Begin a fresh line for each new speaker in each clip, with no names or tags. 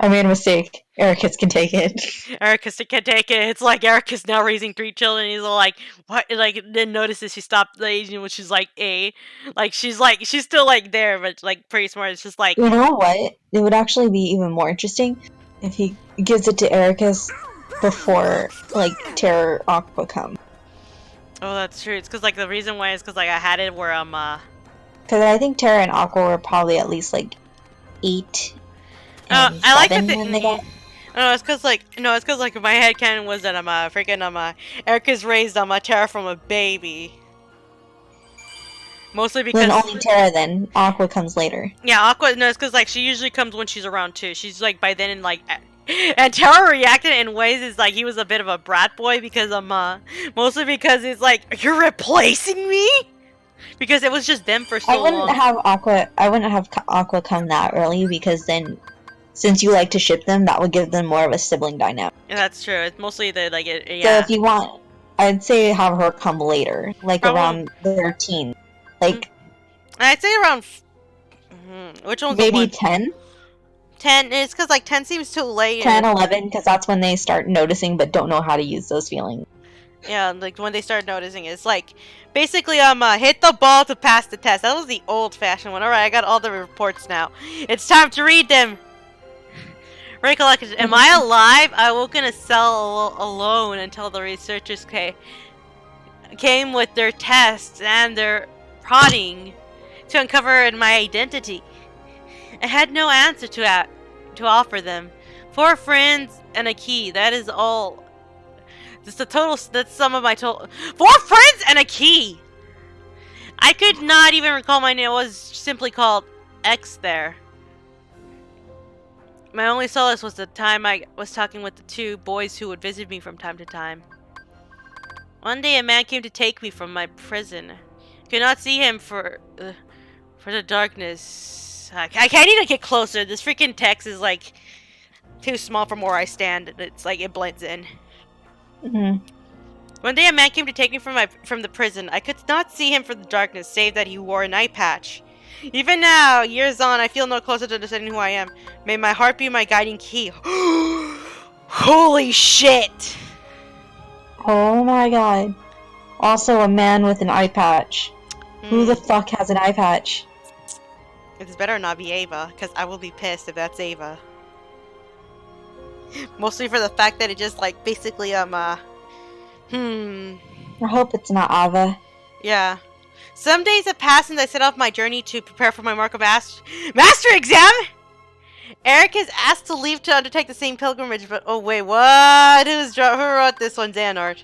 I made a mistake. Ericus can take it.
Ericus can't take it. It's like Ericus now raising 3 children. He's all like, what? Like, then notices she stopped the aging when she's like, she's still like there, but like pretty smart. It's just like,
You know what? It would actually be even more interesting if he gives it to Ericus before, like, Terror Aqua come.
oh, that's true. It's because like the reason why is because like I had it where
Because I think Terra and Aqua were probably at least, like, 8 and
I like
7 when they got...
No, it's cause like my headcanon was that Erica's raised Terra from a baby. Mostly because
Then only Terra then. Aqua comes later.
yeah, Aqua. No, it's because like she usually comes when she's around too. She's like by then in like. And Terra reacted in ways is like he was a bit of a brat boy because mostly because it's like you're replacing me because it was just them for so
I wouldn't
long.
have Aqua come that early because then, since you like to ship them, that would give them more of a sibling dynamic.
Yeah, that's true. It's mostly the like
So
yeah.
if you want, I'd say have her come later, like
Probably,
around 13, like
I'd say around. Which one's the
maybe
one?
10,
10. It's because like 10 seems too late.
10, 11, because that's when they start noticing but don't know how to use those feelings.
Yeah, like when they start noticing it. It's like basically hit the ball to pass the test. That was the old-fashioned one. All right, I got all the reports now. It's time to read them. Recollection. Am I alive? I woke in a cell alone until the researchers came with their tests and their prodding to uncover my identity. I had no answer to offer them. 4 friends and a key. That is all. That's some of my total. 4 friends and a key! I could not even recall my name. It was simply called X there. My only solace was the time I was talking with the 2 boys who would visit me from time to time. One day a man came to take me from my prison. I could not see him for the darkness. I can't even get closer. This freaking text is like too small from where I stand. It's like it blends in.
Mm-hmm.
One day a man came to take me from the prison. I could not see him for the darkness, save that he wore an eye patch. Even now, years on, I feel no closer to understanding who I am. May my heart be my guiding key. Holy shit!
Oh my god. Also a man with an eye patch. Who the fuck has an eye patch?
It's better not be Ava, because I will be pissed if that's Ava. Mostly for the fact that it just like basically
I hope it's not Ava.
Yeah. Some days have passed since I set off my journey to prepare for my Mark of Master exam! Eric is asked to leave to undertake the same pilgrimage, but oh wait, what? Who wrote this one? Xanart.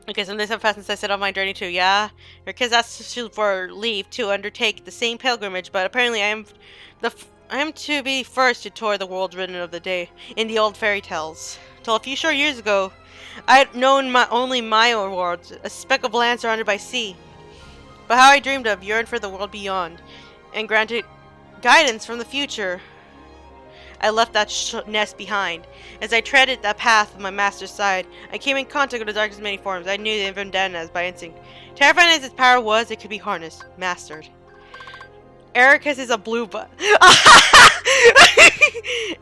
Okay, some days have passed since I set off my journey too, yeah? Eric is asked for leave to undertake the same pilgrimage, but apparently I am to be first to tour the world written of the day in the old fairy tales. Till a few short years ago, I had known only my own world, a speck of land surrounded by sea. But how I dreamed of, yearned for the world beyond, and granted guidance from the future. I left that nest behind. As I treaded the path of my master's side, I came in contact with the darkness in many forms. I knew the Vendanas by instinct. Terrifying as its power was, it could be harnessed, mastered. Ericus is a blue blood.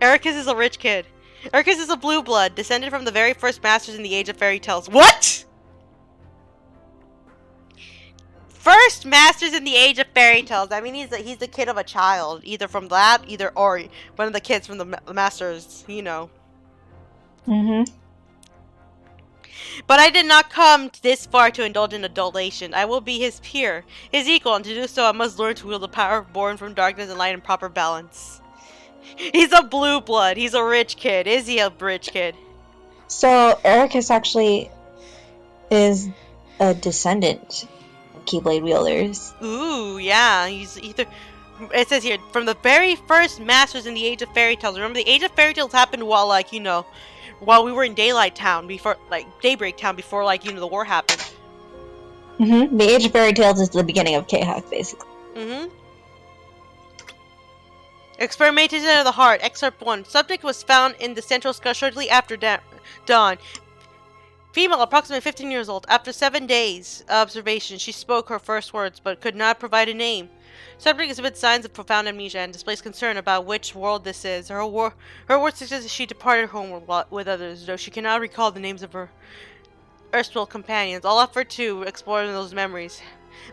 Ericus is a rich kid. Ericus is a blue blood, descended from the very first masters in the Age of Fairy Tales. What?! First masters in the Age of Fairy Tales. I mean, he's the kid of a child, either from that, or one of the kids from the masters, you know.
Mm-hmm.
But I did not come this far to indulge in adulation. I will be his peer, his equal, and to do so I must learn to wield the power born from darkness and light in proper balance. He's a blue blood. He's a rich kid. Is he a rich kid?
So Ericus actually is a descendant of Keyblade wielders.
Ooh, yeah. He's either. It says here from the very first masters in the Age of Fairy Tales. Remember, the Age of Fairy Tales happened while, like, you know, while we were in Daylight Town before, like, Daybreak Town before, like, you know, the war happened.
Mm-hmm. The Age of Fairy Tales is the beginning of K-Hack, basically.
Mm-hmm. Experimentation of the Heart, Excerpt 1. Subject was found in the central skull shortly after dawn. Female, approximately 15 years old. After 7 days observation, she spoke her first words, but could not provide a name. Subject exhibits signs of profound amnesia and displays concern about which world this is. Her words suggest that she departed home with others, though she cannot recall the names of her erstwhile companions. All effort to explore those memories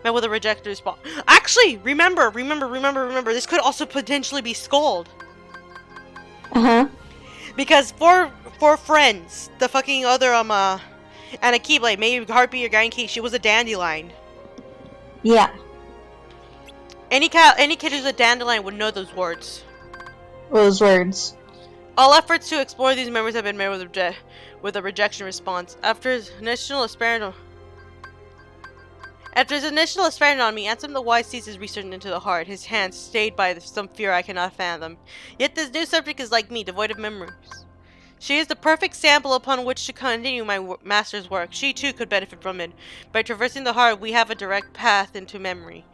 met with a rejected response. Actually, remember. This could also potentially be Scold.
Uh-huh.
Because four friends, the fucking other and a Keyblade, maybe Heartbeat or Guiding Key, she was a dandelion.
Yeah.
Any kid who's a dandelion would know those words.
Those words.
All efforts to explore these memories have been made with a rejection response. After his initial experiment on me, Ansem the Wise ceased his research into the heart, his hands stayed by some fear I cannot fathom. Yet this new subject is like me, devoid of memories. She is the perfect sample upon which to continue my master's work. She too could benefit from it. By traversing the heart, we have a direct path into memory.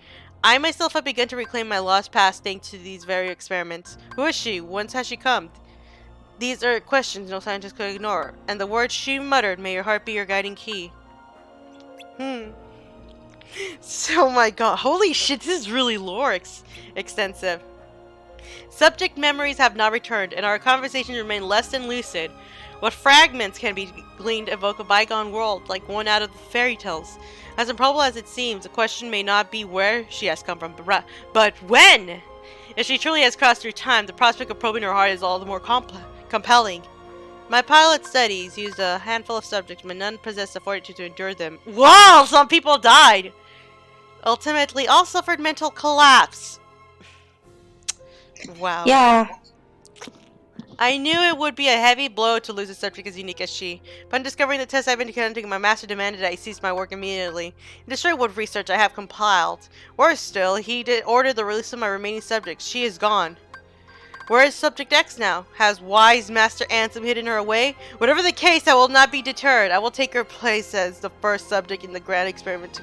I myself have begun to reclaim my lost past thanks to these very experiments. Who is she? Whence has she come? These are questions no scientist could ignore, and the words she muttered, may your heart be your guiding key. So, my god, holy shit, this is really lore extensive. Subject memories have not returned, and our conversations remain less than lucid. What fragments can be gleaned evoke a bygone world, like one out of the fairy tales. As improbable as it seems, the question may not be where she has come from, but when! If she truly has crossed through time, the prospect of probing her heart is all the more compelling. My pilot studies used a handful of subjects, but none possessed the fortitude to endure them. Wow! Some people died! Ultimately, all suffered mental collapse. Wow.
Yeah.
I knew it would be a heavy blow to lose a subject as unique as she. Upon discovering the test I've been conducting, my master demanded I cease my work immediately and destroy what research I have compiled. Worse still, he ordered the release of my remaining subjects. She is gone. Where is Subject X now? Has wise Master Ansem hidden her away? Whatever the case, I will not be deterred. I will take her place as the first subject in the grand experiment.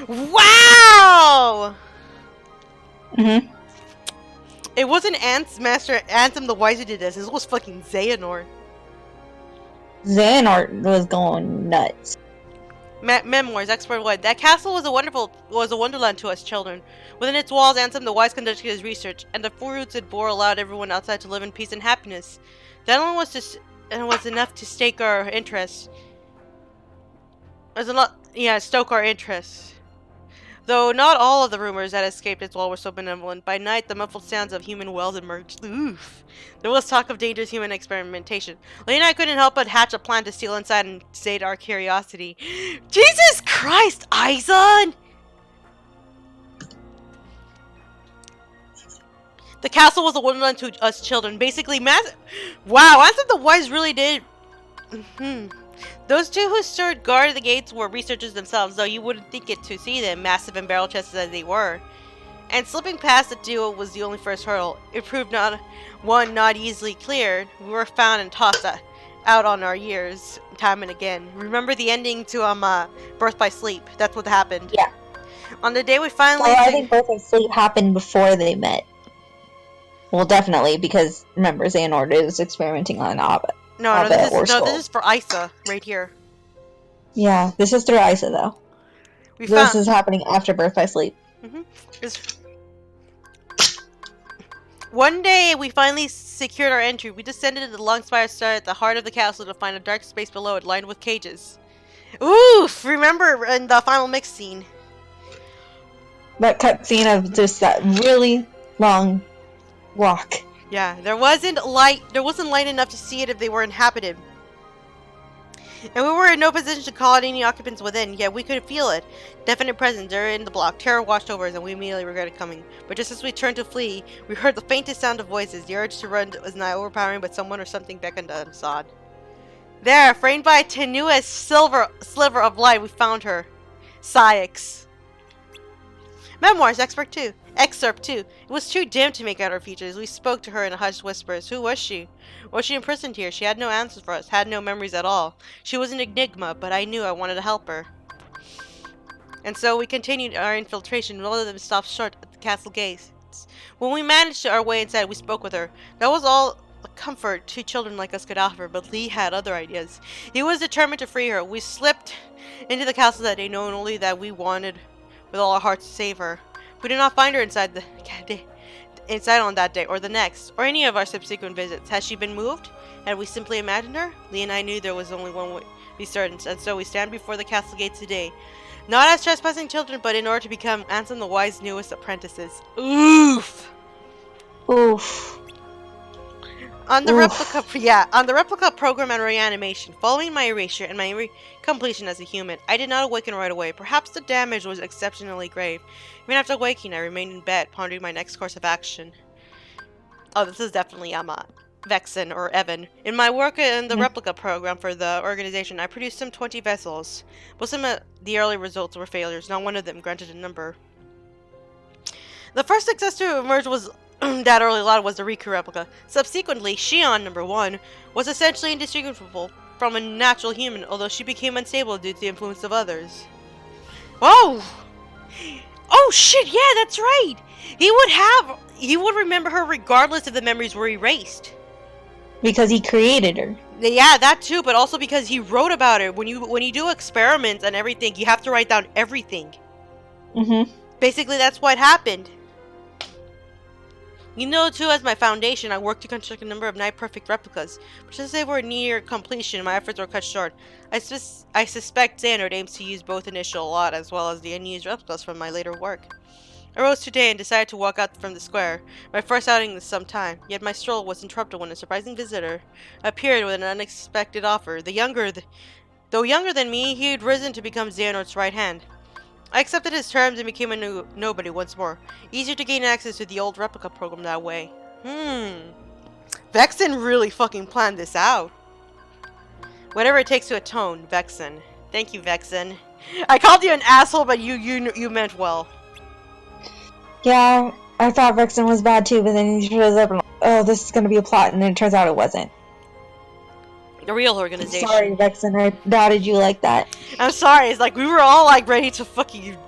Wow!
Mm-hmm.
It wasn't Master Ansem the Wise who did this. This was fucking Xehanort.
Xehanort was going nuts.
Memoirs, Expert 1. That castle was a wonderland to us children. Within its walls, Ansem the Wise conducted his research, and the fruits it bore allowed everyone outside to live in peace and happiness. That alone was enough to stake our interest. Stoke our interest. Though not all of the rumors that escaped its wall were so benevolent, by night the muffled sounds of human wails emerged. Oof. There was talk of dangerous human experimentation. Lady and I couldn't help but hatch a plan to steal inside and sate our curiosity. Jesus Christ, Aizen! The castle was a wonderland to us children. Basically, wow, Ansem the Wise really did. Those two who stood guard at the gates were researchers themselves, though you wouldn't think it to see them, massive and barrel-chested as they were. And slipping past the duo was the only first hurdle. It proved not easily cleared. We were found and tossed out on our years, time and again. Remember the ending to Birth by Sleep? That's what happened.
Yeah.
On the day we finally...
Well, I think Birth by Sleep happened before they met. Well, definitely, because remember, Xehanort is experimenting on Abed.
No, this is for Isa, right here.
Yeah, this is through Isa, though. This is happening after Birth by Sleep.
One day, we finally secured our entry. We descended to the long spire stair at the heart of the castle to find a dark space below it, lined with cages. Oof! Remember in the final mix scene.
That cutscene of just that really long walk.
Yeah, there wasn't light enough to see it if they were inhabited. And we were in no position to call out any occupants within, yet we could feel it. Definite presence there in the block. Terror washed over us and we immediately regretted coming. But just as we turned to flee, we heard the faintest sound of voices. The urge to run was not overpowering, but someone or something beckoned us on. There, framed by a tenuous sliver of light, we found her. Cyax. Memoirs, Excerpt 2. It was too dim to make out her features. We spoke to her in hushed whispers. Who was she? Was she imprisoned here? She had no answers for us, had no memories at all. She was an enigma, but I knew I wanted to help her. And so we continued our infiltration, rather than stop short at the castle gates. When we managed our way inside, we spoke with her. That was all comfort two children like us could offer, but Lee had other ideas. He was determined to free her. We slipped into the castle that day, knowing only that we wanted with all our hearts to save her. We did not find her inside on that day, or the next, or any of our subsequent visits. Has she been moved? Had we simply imagined her? Lee and I knew there was only one way to be certain, and so we stand before the castle gates today. Not as trespassing children, but in order to become Ansem the Wise newest apprentices. Oof!
Oof.
On the
Oof.
replica program and reanimation, following my erasure and my completion as a human, I did not awaken right away. Perhaps the damage was exceptionally grave. Even after waking, I remained in bed, pondering my next course of action. Oh, this is definitely Vexen or Evan. In my work in the replica program for the organization, I produced some 20 vessels. Most of the early results were failures. Not one of them granted a number. The first success to emerge was that early lot was the Riku replica. Subsequently, Shion #1 was essentially indistinguishable from a natural human, although she became unstable due to the influence of others. Whoa! Oh shit, yeah, that's right! He would remember her regardless if the memories were erased.
Because he created her.
Yeah, that too, but also because he wrote about it. When you do experiments and everything, you have to write down everything.
Mm-hmm.
Basically, that's what happened. You know, too, as my foundation, I worked to construct a number of nigh-perfect replicas. But since they were near completion, my efforts were cut short. I suspect Xehanort aims to use both initial lot as well as the unused replicas from my later work. I rose today and decided to walk out from the square, my first outing in some time. Yet my stroll was interrupted when a surprising visitor appeared with an unexpected offer. Though younger than me, he had risen to become Xehanort's right hand. I accepted his terms and became a nobody once more. Easier to gain access to the old replica program that way. Vexen really fucking planned this out. Whatever it takes to atone, Vexen. Thank you, Vexen. I called you an asshole, but you meant well.
Yeah, I thought Vexen was bad too, but then he shows up and oh, this is gonna be a plot, and then it turns out it wasn't.
The real organization.
Sorry, Vexen, I doubted you like that.
I'm sorry, it's like we were all like ready to fucking,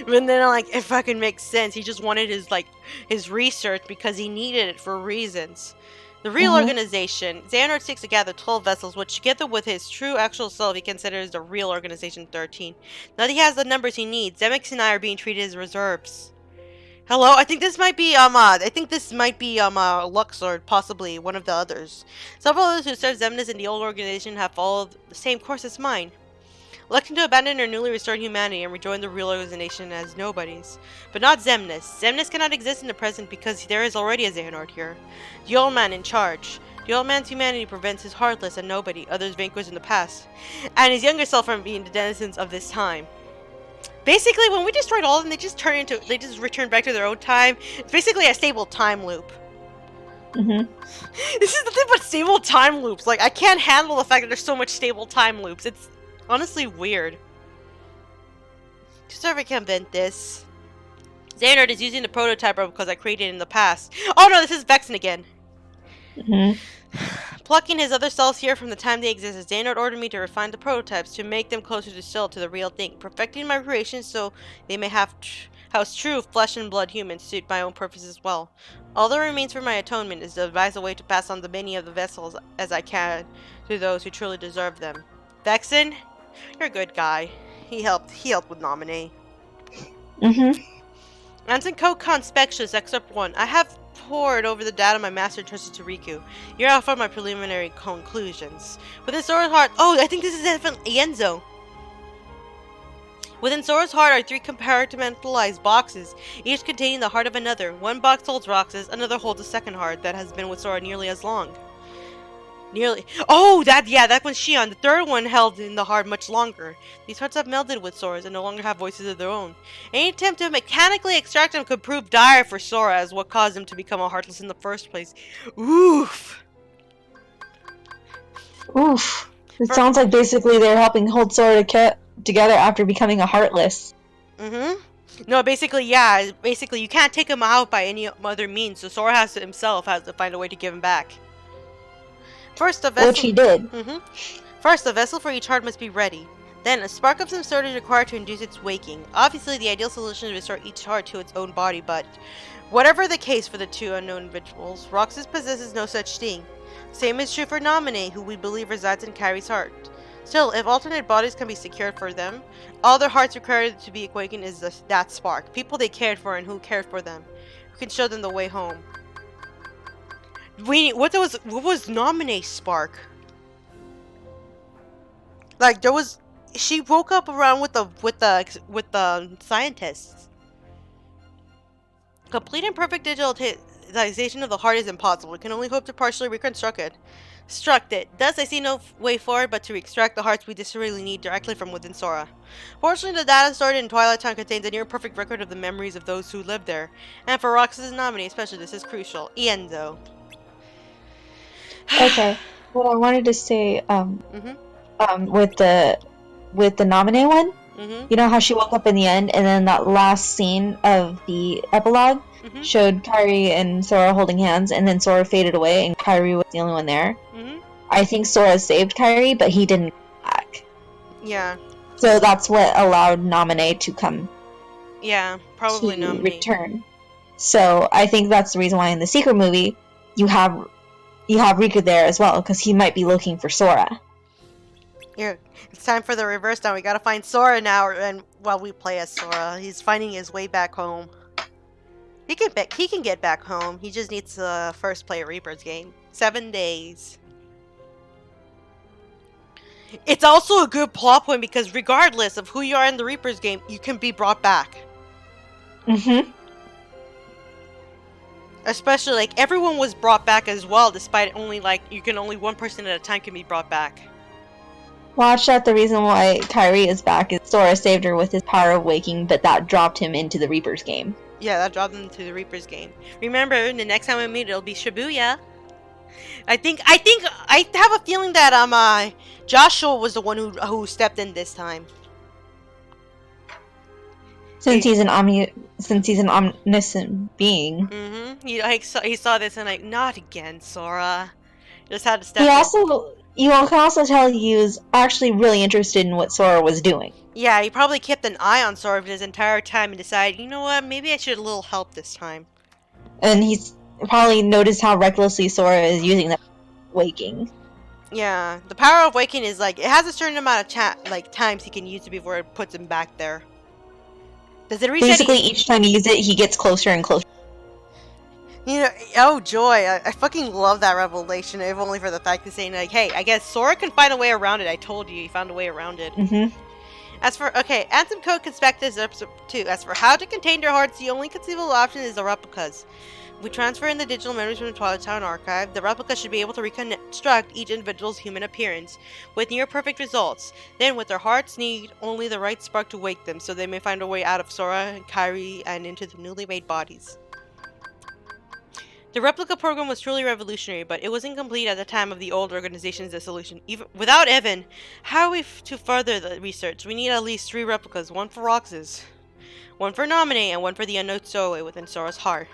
and then like it fucking makes sense. He just wanted his research because he needed it for reasons. The real organization, Xehanort seeks to gather 12 vessels, which together with his true actual self he considers the real organization 13. Now that he has the numbers he needs, Zemix and I are being treated as reserves. Hello, I think this might be Luxord, possibly one of the others. Several others who served Xemnas in the old organization have followed the same course as mine, electing to abandon their newly restored humanity and rejoin the real organization as nobodies. But not Xemnas. Xemnas cannot exist in the present because there is already a Xehanort here. The old man in charge. The old man's humanity prevents his heartless and nobody, others vanquished in the past, and his younger self from being the denizens of this time. Basically, when we destroyed all of them, they just return back to their own time. It's basically a stable time loop. This is the thing about stable time loops. Like, I can't handle the fact that there's so much stable time loops. It's honestly weird. To circumvent this, Xehanort is using the prototype replicas I created in the past. Oh no, this is Vexen again. Plucking his other selves here from the time they existed, Xehanort ordered me to refine the prototypes to make them closer to the real thing, perfecting my creations so they may house true flesh and blood humans suit my own purpose as well. All that remains for my atonement is to devise a way to pass on the many of the vessels as I can to those who truly deserve them. Vexen, you're a good guy. He helped with Nominee. Ansem Code Conspectious Excerpt 1. I have pored over the data my master trusted to Riku. Here are my preliminary conclusions. Within Sora's heart... Oh, I think this is definitely Enzo. Within Sora's heart are 3 compartmentalized boxes, each containing the heart of another. One box holds Roxas, another holds a second heart that has been with Sora nearly as long. Oh, that one's Shion. The third one held in the heart much longer. These hearts have melded with Sora's and no longer have voices of their own. Any attempt to mechanically extract them could prove dire for Sora as what caused him to become a Heartless in the first place. Oof.
It sounds like basically they're helping hold Sora together after becoming a Heartless.
No, basically, yeah. Basically, you can't take him out by any other means, so Sora has to find a way to give him back. First, a vessel.
Which he did.
First, a vessel for each heart must be ready. Then, a spark of some sort is required to induce its waking. Obviously, the ideal solution is to restore each heart to its own body, but whatever the case for the 2 unknown individuals, Roxas possesses no such thing. Same is true for Naminé, who we believe resides in Kairi's heart. Still, if alternate bodies can be secured for them, all their hearts required to be awakened is that spark. People they cared for and who cared for them. Who can show them the way home. What was Naminé's spark? Like she woke up around with the scientists. Complete and perfect digitalization of the heart is impossible. We can only hope to partially reconstruct it. Thus, I see no way forward but to extract the hearts we desperately need directly from within Sora. Fortunately, the data stored in Twilight Town contains a near-perfect record of the memories of those who lived there. And for Roxas' Naminé especially, this is crucial. Ienzo.
Okay. What I wanted to say,
Mm-hmm.
with the Naminé one,
Mm-hmm.
you know how she woke up in the end, and then that last scene of the epilogue
Mm-hmm.
showed Kairi and Sora holding hands, and then Sora faded away, and Kairi was the only one there.
Mm-hmm.
I think Sora saved Kairi, but he didn't come back.
Yeah.
So that's what allowed Naminé to come
Yeah. Probably
to
Naminé.
return. So I think that's the reason why in the secret movie you have Riku there as well, because he might be looking for Sora.
Yeah, it's time for the reverse now. We gotta find Sora now, and while we play as Sora, he's finding his way back home. He can get back home. He just needs to first play a Reaper's game. 7 days. It's also a good plot point because regardless of who you are in the Reaper's game, you can be brought back.
Mm-hmm.
Especially like everyone was brought back as well, despite only one person at a time can be brought back.
Watch that. The reason why Kairi is back is Sora saved her with his power of waking, but that dropped him into the Reaper's game.
Yeah, that dropped him into the Reaper's game. Remember, the next time we meet, it'll be Shibuya. I have a feeling that Joshua was the one who stepped in this time.
Since he's an omniscient being.
Mm-hmm. He saw this and like, not again, Sora. Just had to step in.
You can also tell he was actually really interested in what Sora was doing.
Yeah, he probably kept an eye on Sora for this entire time and decided, you know what, maybe I should a little help this time.
And he's probably noticed how recklessly Sora is using that waking.
Yeah, the power of waking is like, it has a certain amount of times he can use it before it puts him back there. Does it reset?
Basically, each time he uses it, he gets closer and closer.
You know, oh joy, I fucking love that revelation, if only for the fact of saying like, hey, I guess Sora can find a way around it. I told you, he found a way around it.
Mm-hmm.
Anthem Code Conspectus episode 2. As for how to contain their hearts, the only conceivable option is the replicas. If we transfer in the digital memories from the Twilight Town archive, the replica should be able to reconstruct each individual's human appearance, with near-perfect results. Then, with their hearts need only the right spark to wake them, so they may find a way out of Sora, Kairi, and into the newly made bodies. The replica program was truly revolutionary, but it was incomplete at the time of the old organization's dissolution. Even without Evan, how are we to further the research? We need at least 3 replicas, one for Roxas, one for Naminé, and one for the unknown Zoe within Sora's heart.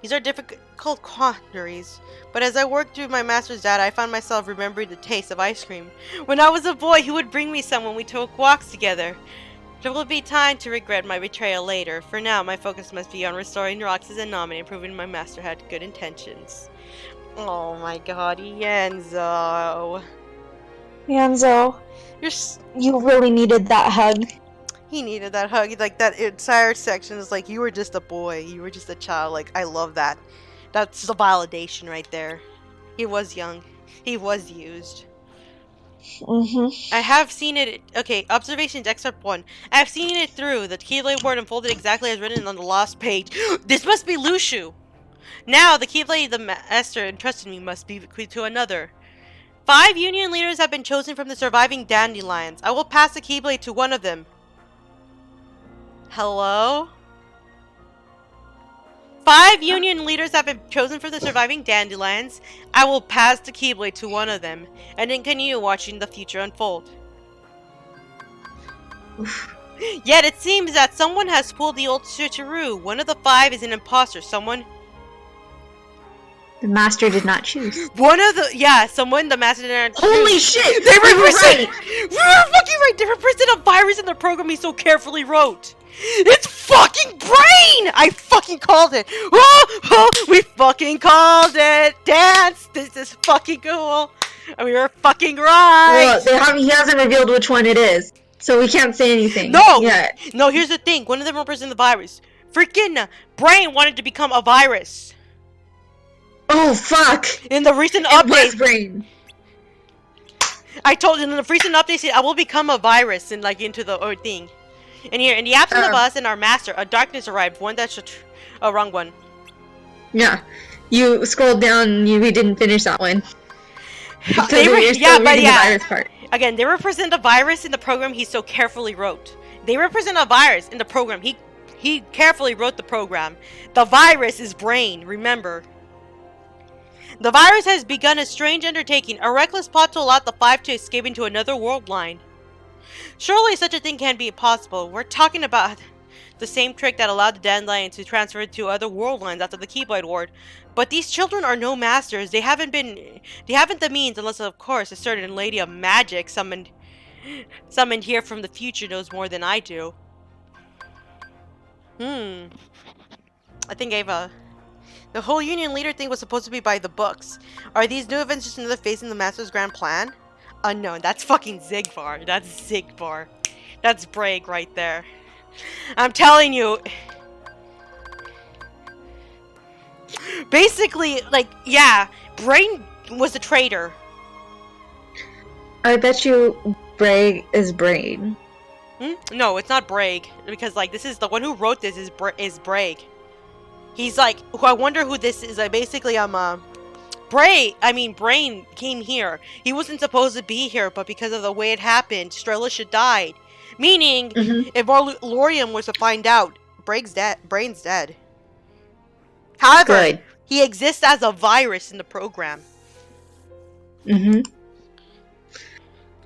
These are difficult quandaries, but as I worked through my master's data, I found myself remembering the taste of ice cream. When I was a boy, he would bring me some when we took walks together. There will be time to regret my betrayal later. For now, my focus must be on restoring Roxas and Naminé and proving my master had good intentions. Oh my god, Ienzo.
Ienzo, you really needed that hug.
He needed that hug. Like, that entire section is like, you were just a boy. You were just a child. Like, I love that. That's the validation right there. He was young. He was used.
Mm-hmm.
I have seen it. Okay, observations excerpt 1. I have seen it through. The Keyblade word unfolded exactly as written on the last page. This must be Lushu. Now, the Keyblade the master entrusted me must be bequeathed to another. 5 union leaders have been chosen from the surviving dandelions. I will pass the Keyblade to one of them. Hello? 5 union leaders have been chosen from the surviving dandelions. I will pass the Keyblade to one of them, and then continue watching the future unfold. Yet it seems that someone has pulled the old switcheroo. One of the 5 is an imposter. Someone
The master did not choose.
Someone the master did not
Holy
choose.
shit!
They
were
represent.
right!
We were fucking right. They represent a virus in the program he so carefully wrote. It's fucking brain! I fucking called it. We fucking called it. Dance. This is fucking cool. And we were fucking right.
Well, he hasn't revealed which one it is, so we can't say anything.
No!
Yet.
No, here's the thing. One of them represents the virus. Freaking Brain wanted to become a virus.
Oh, fuck!
In the recent
It was
update,
Brain.
I told in the recent update, said I will become a virus and like into the thing. And here, in the absence of us and our master, a darkness arrived. One that's a wrong one.
Yeah, you scrolled down and we didn't finish that one.
The
virus part.
Again, they represent a virus in the program he so carefully wrote. They represent a virus in the program. He carefully wrote the program. The virus is Brain, remember. The virus has begun a strange undertaking, a reckless plot to allow the Five to escape into another world line. Surely such a thing can't be possible. We're talking about the same trick that allowed the Dandelion to transfer to other world lines after the Keyblade Ward. But these children are no masters. They haven't the means, unless of course a certain lady of magic summoned here from the future knows more than I do. I think Ava. The whole Union Leader thing was supposed to be by the books. Are these new events just another phase in the Master's grand plan? Unknown. That's fucking Zigvar. That's Zigvar. That's Braig right there. I'm telling you. Basically, like, yeah, Brain was a traitor.
I bet you Braig is Brain.
No, it's not Braig. Because, like, this is the one who wrote this is Braig. He's like, I wonder who this is. Basically, Brain came here. He wasn't supposed to be here, but because of the way it happened, Strelisha died. Meaning, if Lorium was to find out, Brain's dead. However, he exists as a virus in the program.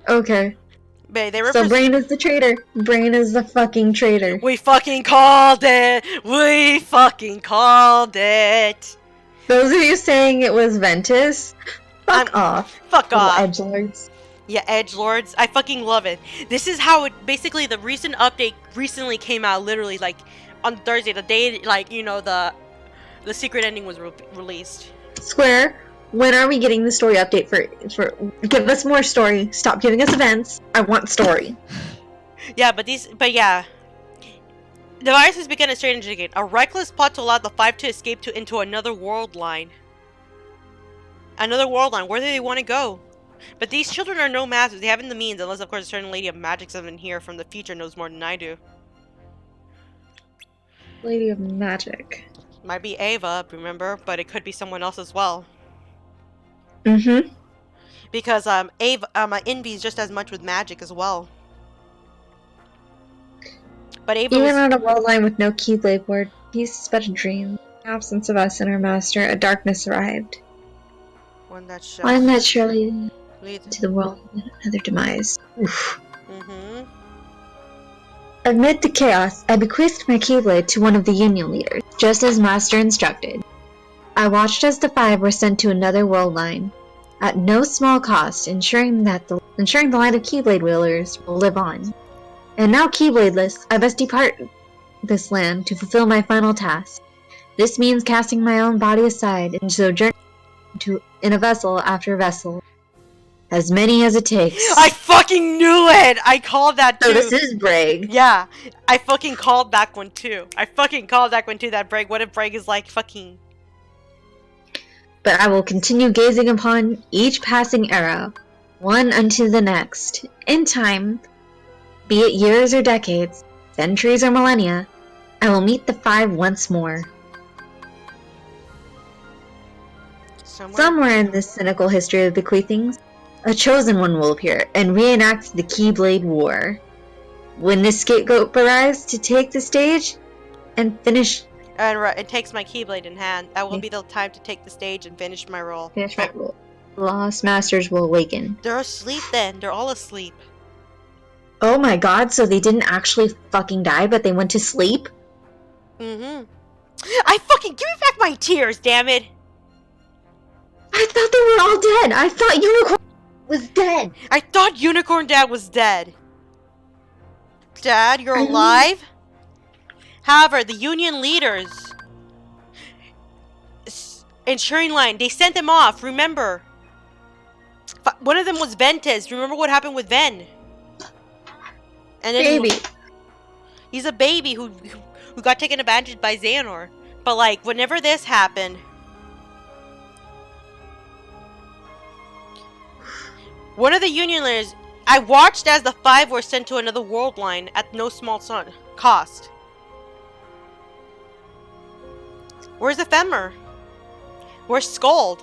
Okay. So Brain is the traitor. Brain is the fucking traitor.
We fucking called it! We fucking called it!
Those of you saying it was Ventus, fuck off.
Fuck off.
Edgelords.
Yeah, edgelords. I fucking love it. This is how it, basically the recent update recently came out, literally, like, on Thursday, the day, like, you know, the secret ending was released.
Square, when are we getting the story update for give us more story. Stop giving us events. I want story.
Yeah, but yeah. The virus has begun a strange again. A reckless plot to allow the Five to escape into another world line. Another world line. Where do they want to go? But these children are no masters. They haven't the means, unless of course a certain lady of magic someone here from the future knows more than I do.
Lady of magic.
Might be Ava, remember? But it could be someone else as well. Because Envy's just as much with magic as well. But Ava
even on a world line with no Keyblade Ward, pieces but a dream. In the absence of us and our master, a darkness arrived. One that surely leads to the world of another demise. Oof. Amid the chaos, I bequeathed my Keyblade to one of the Union leaders, just as Master instructed. I watched as the Five were sent to another world line, at no small cost, ensuring the line of Keyblade wielders will live on. And now Keybladeless, I must depart this land to fulfill my final task. This means casting my own body aside and sojourning in a vessel after vessel. As many as it takes.
I fucking knew it! I called that too.
So this is Braig.
Yeah, I fucking called that one too. That Braig. What if Braig is like fucking...
But I will continue gazing upon each passing era, one unto the next. In time, be it years or decades, centuries or millennia, I will meet the Five once more. Somewhere in this cynical history of bequeathings, a chosen one will appear and reenact the Keyblade War. When this scapegoat arrives to take the stage and finish...
And takes my Keyblade in hand, that will be the time to take the stage and finish my role.
The Lost Masters will awaken.
They're asleep then. They're all asleep.
Oh my god, so they didn't actually fucking die, but they went to sleep?
I fucking... Give me back my tears, damn it!
I thought they were all dead. I thought Unicorn was dead.
I thought Unicorn Dad was dead. Dad, you're alive? However, the Union leaders... Ensuring line, they sent him off, remember? One of them was Ventus. Remember what happened with Ven? And then
Baby.
He's a baby who got taken advantage by Xehanort. But like, whenever this happened... One of the Union leaders... I watched as the 5 were sent to another world line at no small cost. Where's Ephemer? Where's Skuld?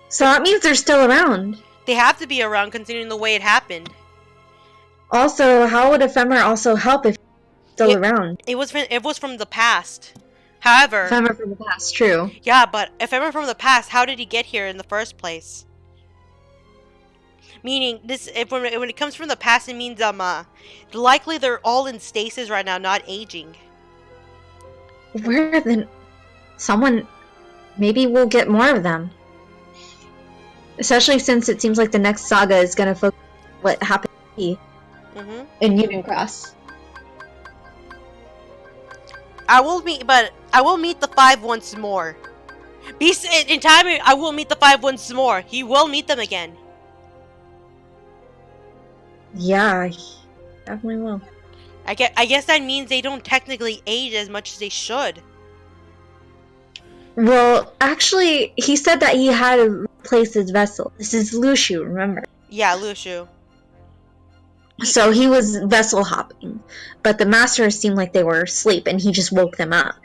So that means they're still around.
They have to be around considering the way it happened.
Also, how would Ephemer also help if he's still around?
It was from the past. However...
Ephemer from the past, true.
Yeah, but Ephemer from the past, how did he get here in the first place? Meaning, when it comes from the past, it means likely they're all in stasis right now, not aging.
Where then? Someone... Maybe we'll get more of them. Especially since it seems like the next saga is gonna focus on what happened to in Union Cross.
I will meet the 5 once more. In time, I will meet the 5 once more. He will meet them again.
Yeah, definitely will.
I guess that means they don't technically age as much as they should.
Well, actually, he said that he had to replace his vessel. This is Luxu, remember?
Yeah, Luxu.
So he was vessel hopping, but the masters seemed like they were asleep, and he just woke them up.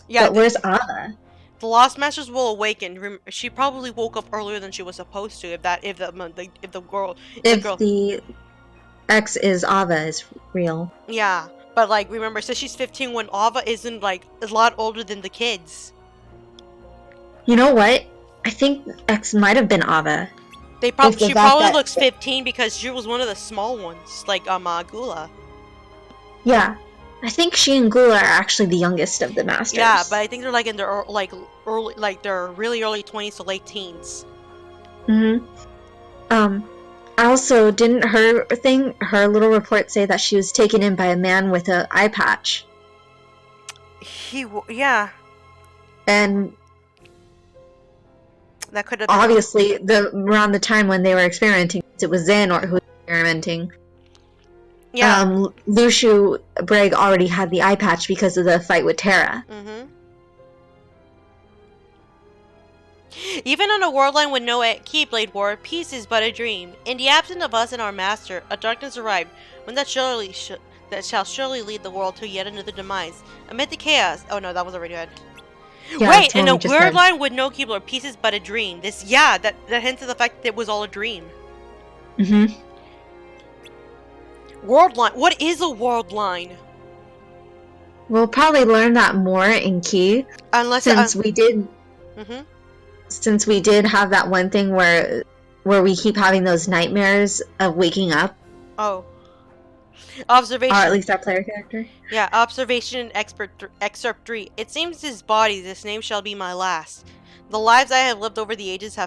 Yeah.
But where's Ava?
The Lost Masters will awaken. She probably woke up earlier than she was supposed to. If
the X is Ava is real.
Yeah, but like remember, since she's 15, when Ava isn't like a lot older than the kids.
You know what? I think X might have been Ava.
She probably looks 15 because she was one of the small ones, like Gula.
Yeah, I think she and Gula are actually the youngest of the masters.
Yeah, but I think they're like in their early, like their really early 20s to late teens.
Also, didn't her little report say that she was taken in by a man with an eye patch?
Yeah.
And
that could have been
obviously around the time when they were experimenting, it was Xehanort who was experimenting.
Yeah.
Luxu Breg already had the eye patch because of the fight with Terra.
Even on a world line with no Keyblade War, peace is but a dream. In the absence of us and our master, a darkness arrived, one that shall surely lead the world to yet another demise. Amid the chaos... Oh no, that was already read.
Yeah,
wait, in a world line with no Keyblade, peace is but a dream. That hints at the fact that it was all a dream. World line. What is a world line?
We'll probably learn that more in Key. Since we did... Since we did have that one thing where we keep having those nightmares of waking up.
Oh. Observation.
Or at least our player character.
Yeah, observation excerpt 3. It seems his body, this name shall be my last. The lives I have lived over the ages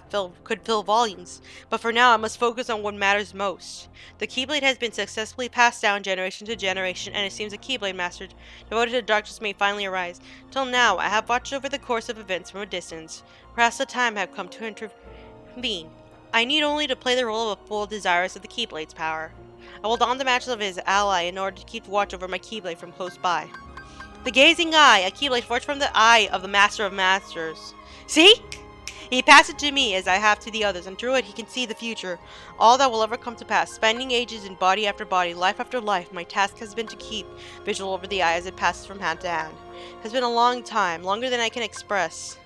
could fill volumes, but for now I must focus on what matters most. The Keyblade has been successfully passed down generation to generation, and it seems a Keyblade master devoted to darkness may finally arise. Till now, I have watched over the course of events from a distance. Perhaps the time have come to intervene. I need only to play the role of a fool desirous of the Keyblade's power. I will don the mantle of his ally in order to keep watch over my Keyblade from close by. The Gazing Eye, a Keyblade forged from the eye of the Master of Masters. See? He passed it to me as I have to the others, and through it he can see the future. All that will ever come to pass. Spending ages in body after body, life after life, my task has been to keep vigil over the eye as it passes from hand to hand. It has been a long time, longer than I can express.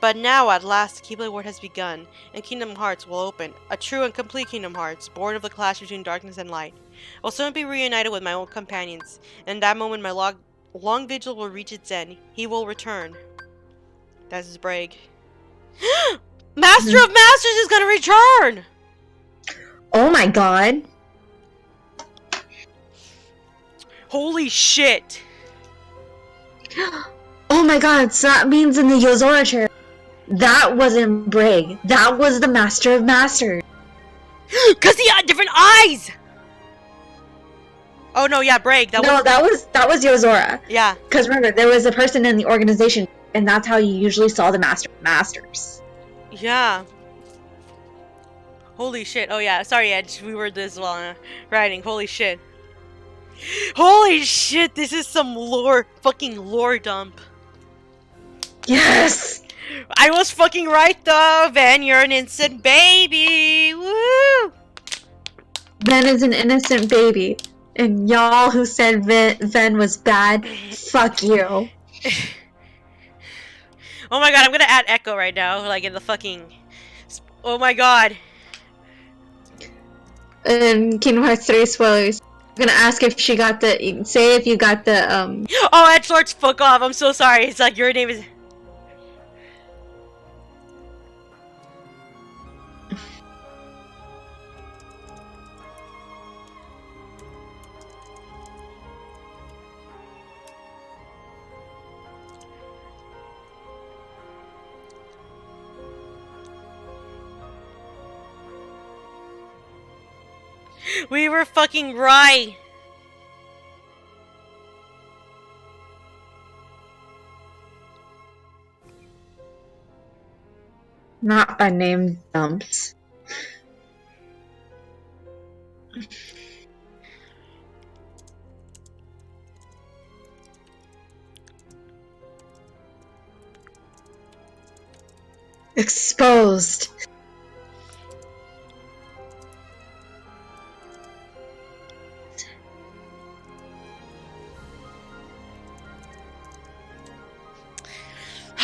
But now, at last, the Keyblade War has begun, and Kingdom Hearts will open. A true and complete Kingdom Hearts, born of the clash between darkness and light. I will soon be reunited with my old companions, and in that moment my long vigil will reach its end. He will return. That's his Breg. Master of Masters is gonna return!
Oh my god.
Holy shit!
Oh Oh my god, so that means in the Yozora chair, that wasn't Brig. That was the Master of Masters.
Cause he had different eyes! Oh no, yeah, Brig.
That was Yozora.
Yeah.
Because remember, there was a person in the organization, and that's how you usually saw the Master of Masters.
Yeah. Holy shit. Oh yeah, sorry Edge, we were this while writing. Holy shit. Holy shit, this is some fucking lore dump.
Yes!
I was fucking right though, Van, you're an innocent baby! Woo!
Ven is an innocent baby. And y'all who said Ven was bad, fuck you.
Oh my god, I'm gonna add Echo right now, like in the fucking... Oh my god.
In Kingdom Hearts 3 spoilers, I'm gonna ask if she got the... Say if you got the,
Oh, Edgelord's fuck off, I'm so sorry. It's like, your name is... We were fucking right.
Not by name dumps. Exposed.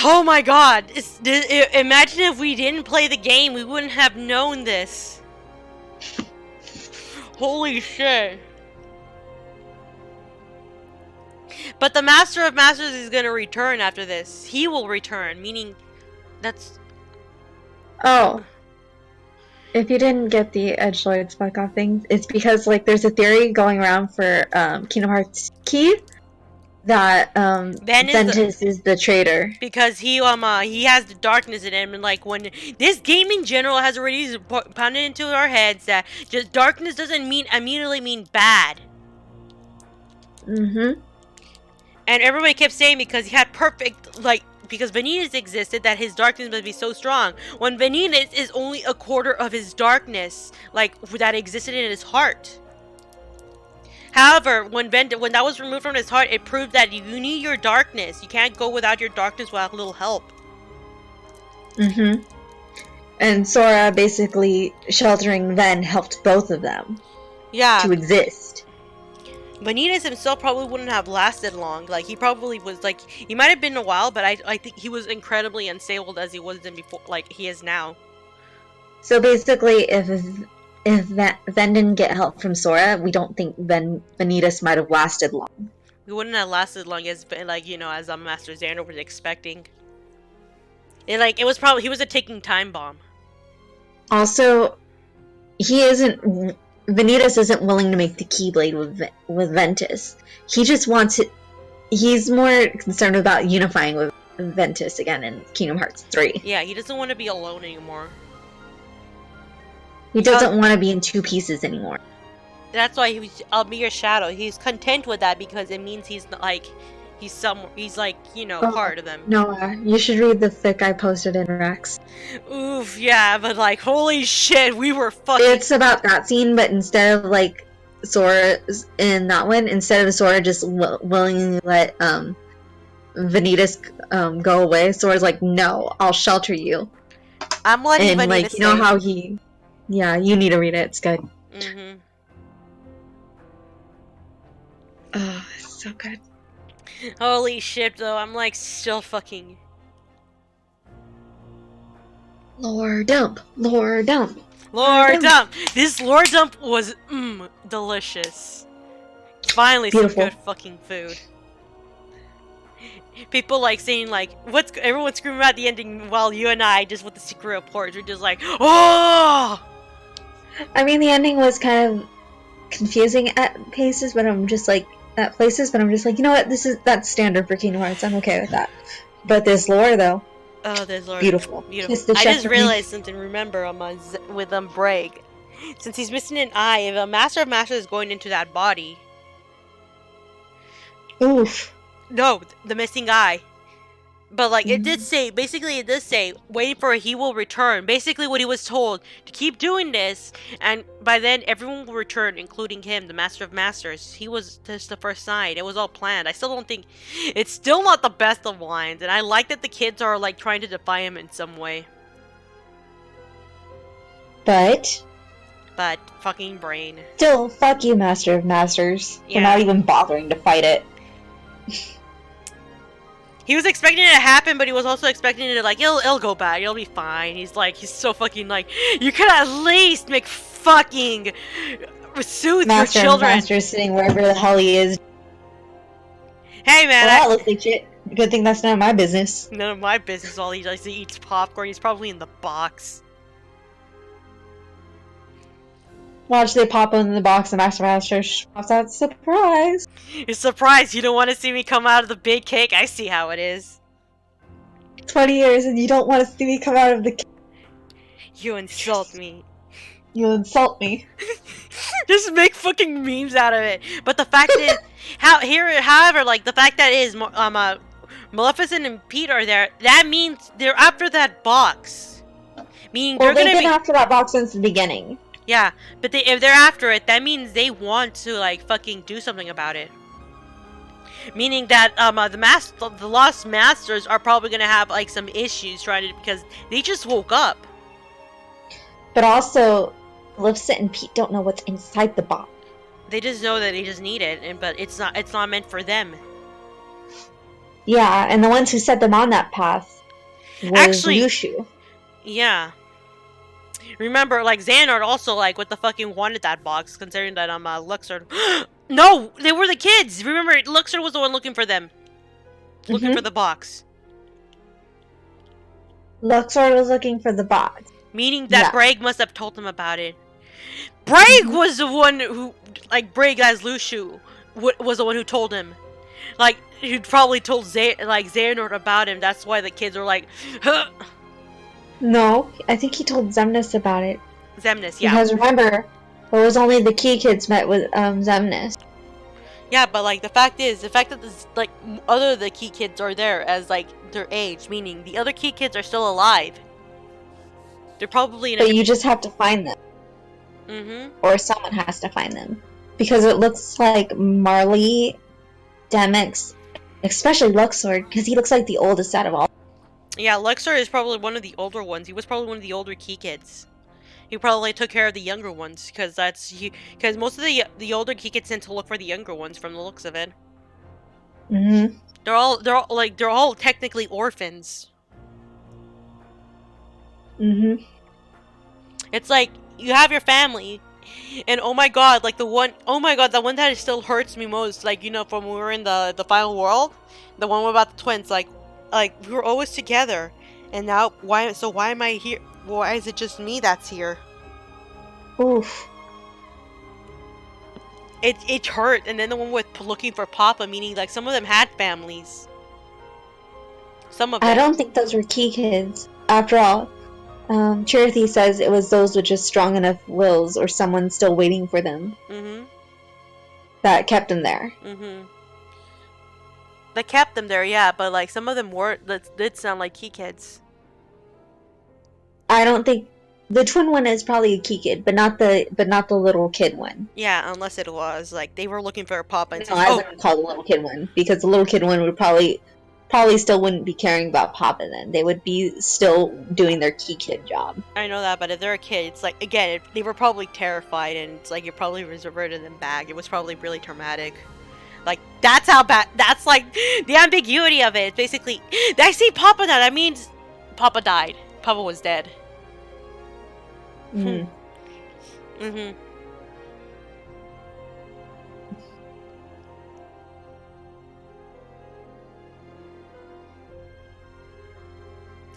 Oh my god! Imagine if we didn't play the game, we wouldn't have known this. Holy shit. But the Master of Masters is gonna return after this. He will return, meaning that's...
Oh. If you didn't get the Edgelord's fuck off thing, it's because, like, there's a theory going around for Kingdom Hearts Key that Ventus is the traitor.
Because he has the darkness in him, and like when this game in general has already pounded into our heads that just darkness doesn't immediately mean bad.
Mm-hmm.
And everybody kept saying because he had perfect, like, because Vanitas existed, that his darkness must be so strong. When Vanitas is only a quarter of his darkness, like, that existed in his heart. However, when that was removed from his heart, it proved that you need your darkness. You can't go without your darkness without a little help.
Mm-hmm. And Sora basically sheltering Ven helped both of them.
Yeah.
To exist.
Vanitas himself probably wouldn't have lasted long. Like, he probably was, like, he might have been a while, but I think he was incredibly unstable as he wasn't before, like, he is now.
So basically, if Ven didn't get help from Sora, we don't think Vanitas might have lasted long.
He wouldn't have lasted long as, like, you know, as Master Xander was expecting. It was probably, he was a ticking time bomb.
Also, Vanitas isn't willing to make the Keyblade with Ventus. He just wants it. He's more concerned about unifying with Ventus again in Kingdom Hearts 3.
Yeah, he doesn't want to be alone anymore.
He doesn't want to be in two pieces anymore.
That's why I'll be your shadow. He's content with that because it means he's not, like, he's like, you know, part of them.
Noah, you should read the fic I posted in Rex.
Oof, yeah, but like, holy shit, we were fucking...
It's about that scene, but instead of, like, Sora in that one, instead of Sora just willingly let Vanitas go away, Sora's like, no, I'll shelter you.
I'm letting
and,
Vanitas
like, you know how he... Yeah, you need to read it, it's good.
Mm-hmm.
Oh, it's so good.
Holy shit, though, I'm like still fucking...
Lore dump! Lore dump!
Lore dump! This lore dump was, delicious. Finally
Beautiful.
some good fucking food. People like saying like, everyone's screaming about the ending while you and I just with the secret reports, we're just like, oh!
I mean, the ending was kind of confusing at paces, but I'm just like, at places, but I'm just like, you know what? That's standard for Kingdom Hearts. I'm okay with that. But this lore, though,
Oh, there's Lord.
beautiful.
Beautiful.
Kiss the
I
chef
just
for me.
realized something. Remember, with Braig, since he's missing an eye, if a Master of Masters is going into that body,
Oof.
no, the missing eye. But like it did
Mhm.
say, basically it does say, waiting for he will return. Basically, what he was told to keep doing this, and by then everyone will return, including him, the Master of Masters. He was just the first sign. It was all planned. I still don't think it's still not the best of lines, and I like that the kids are like trying to defy him in some way.
But
But fucking brain.
still, fuck you, Master of Masters, for
Yeah.
not even bothering to fight it.
He was expecting it to happen, but he was also expecting it to like it'll go back, it'll be fine. He's so fucking like, you could at least make fucking soothe
Master
your
of
children.
Masters sitting wherever the hell he is.
Hey man,
Well, that looks like shit. Good thing that's none of my business.
none of my business. All he does is he eats popcorn. He's probably in the box.
Watch they pop in the box and Master of Masters pops out. Surprise!
You're surprised you don't want to see me come out of the big cake. I see how it is.
20 years and you don't want to see me come out of the...
You insult me.
You insult me.
Just make fucking memes out of it. But the fact is, however, like the fact that is, Maleficent and Pete are there. That means they're after that box. Meaning
Well,
they're
they've
gonna
been
be.
after that box since the beginning.
Yeah, but if they're after it, that means they want to like fucking do something about it. Meaning that the Lost Masters are probably gonna have like some issues trying to, because they just woke up.
But also, Maleficent and Pete don't know what's inside the box.
They just know that they just need it, but it's not meant for them.
Yeah, and the ones who set them on that path was
Actually-
Yushu.
Yeah. Remember, like Xehanort also like what the fucking wanted that box, considering that Luxord. No, they were the kids. Remember, Luxord was the one looking for them, looking for the box.
Luxord was looking for the box.
Meaning that
Yeah.
Braig must have told them about it. Braig was the one who, like Braig as Lushu, was the one who told him. Like, he probably told Xehanort about him. That's why the kids were like, huh.
No, I think he told Xemnas about it.
Xemnas, yeah.
Because remember, it was only the key kids met with Xemnas.
Yeah, but like the fact that this, like other the key kids are there as like their age, meaning the other key kids are still alive. They're probably in a.
But you just have to find them.
Mm-hmm.
Or someone has to find them. Because it looks like Marley, Demyx, especially Luxord, because he looks like the oldest out of all.
Yeah, Luxor is probably one of the older ones. He was probably one of the older key kids. He probably took care of the younger ones because because most of the older key kids tend to look for the younger ones from the looks of it.
Mm-hmm.
They're all technically orphans.
Mm-hmm.
It's like you have your family, and oh my god, the one that still hurts me most, like, you know, from when we were in the final world, the one about the twins, like we were always together, and now why am I here? Why is it just me that's here?
Oof.
It hurt. And then the one with looking for Papa, meaning like some of them had families. Some of them.
I don't think those were key kids. After all, Charity says it was those with just strong enough wills or someone still waiting for them
Mm-hmm.
that kept them there.
Mm-hmm. They kept them there, yeah, but like some of them did sound like key kids.
I don't think the twin one is probably a key kid, but not the little kid one.
Yeah, unless it was like they were looking for Papa and
No,
says,
I
"Oh,
wouldn't call the little kid one because the little kid one would probably still wouldn't be caring about Papa then. They would be still doing their key kid job.
I know that," but if they're a kid, it's like again, they were probably terrified, and it's like it probably reverted them back. It was probably really traumatic. Like that's how bad. That's like the ambiguity of it. Basically, I see Papa now. That means Papa died. Papa was dead.
Mm.
Mm-hmm.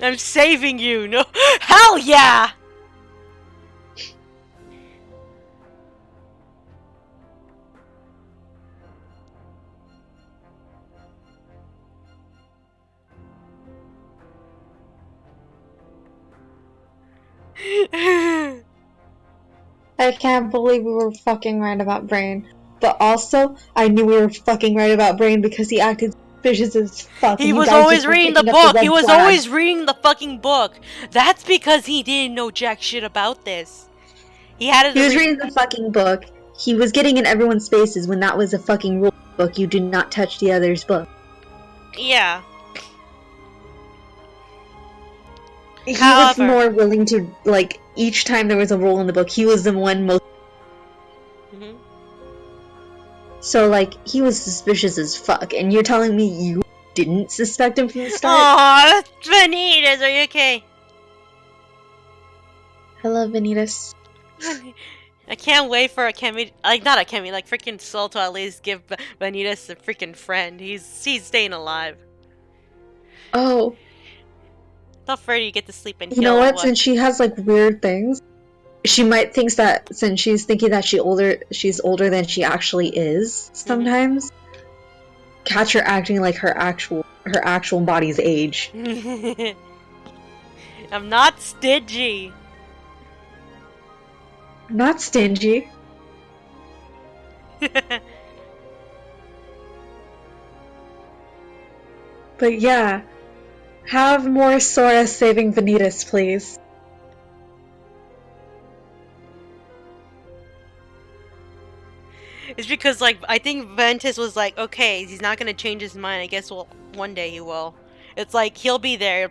I'm saving you. No, hell yeah.
I can't believe we were fucking right about Brain. But also, I knew we were fucking right about Brain because he acted suspicious as fuck.
He
and you
was
guys
always
just were
reading the
picking up
book.
red
He was
flag.
always reading the fucking book. That's because he didn't know jack shit about this. He had it.
He was reading the fucking book. He was getting in everyone's faces when that was a fucking rule book. You do not touch the other's book.
Yeah.
He
However-
was more willing to, like, each time there was a rule in the book, he was the one most.
Mhm.
So, like, he was suspicious as fuck, and you're telling me you didn't suspect him from the start?
Aw, Vanitas, are you okay?
Hello, Vanitas.
I can't wait for Akemi, like not Akemi, like freaking Soul to at least give Vanitas a freaking friend. He's staying alive.
Oh,
Not fair you get to sleep and
you know
kill
what? Since she has, like, weird things, she might think that since she's thinking that she's older than she actually is sometimes. Catch her acting like her actual body's age.
I'm not stingy.
Not stingy. But yeah, have more Sora saving Vanitas, please.
It's because, like, I think Ventus was like, okay, he's not gonna change his mind. I guess one day he will. It's like he'll be there.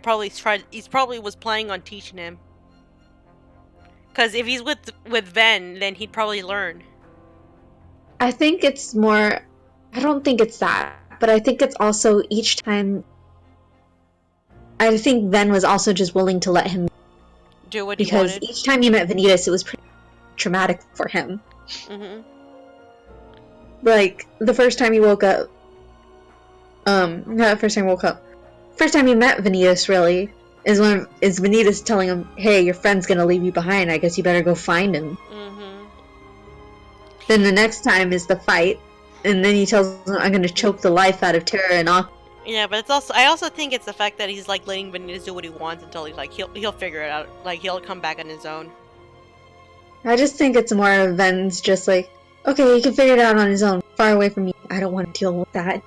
He's probably was planning on teaching him. Cause if he's with Ven, then he'd probably learn.
I think it's more. I don't think it's that, but I think it's also each time. I think Ven was also just willing to let him
Do what he
because
wanted.
each time he met Vanitas, it was pretty traumatic for him.
Mhm.
Like the first time he woke up. Not the first time he woke up. First time he met Vanitas really is Vanitas telling him, "Hey, your friend's gonna leave you behind. I guess you better go find him."
Mhm.
Then the next time is the fight, and then he tells him, "I'm gonna choke the life out of Terra and Aqua."
Yeah, but it's also I also think it's the fact that he's like letting Vanitas do what he wants until he's like he'll figure it out. Like he'll come back on his own.
I just think it's more of Ven's just like, okay, he can figure it out on his own, far away from me. I don't want to deal with that.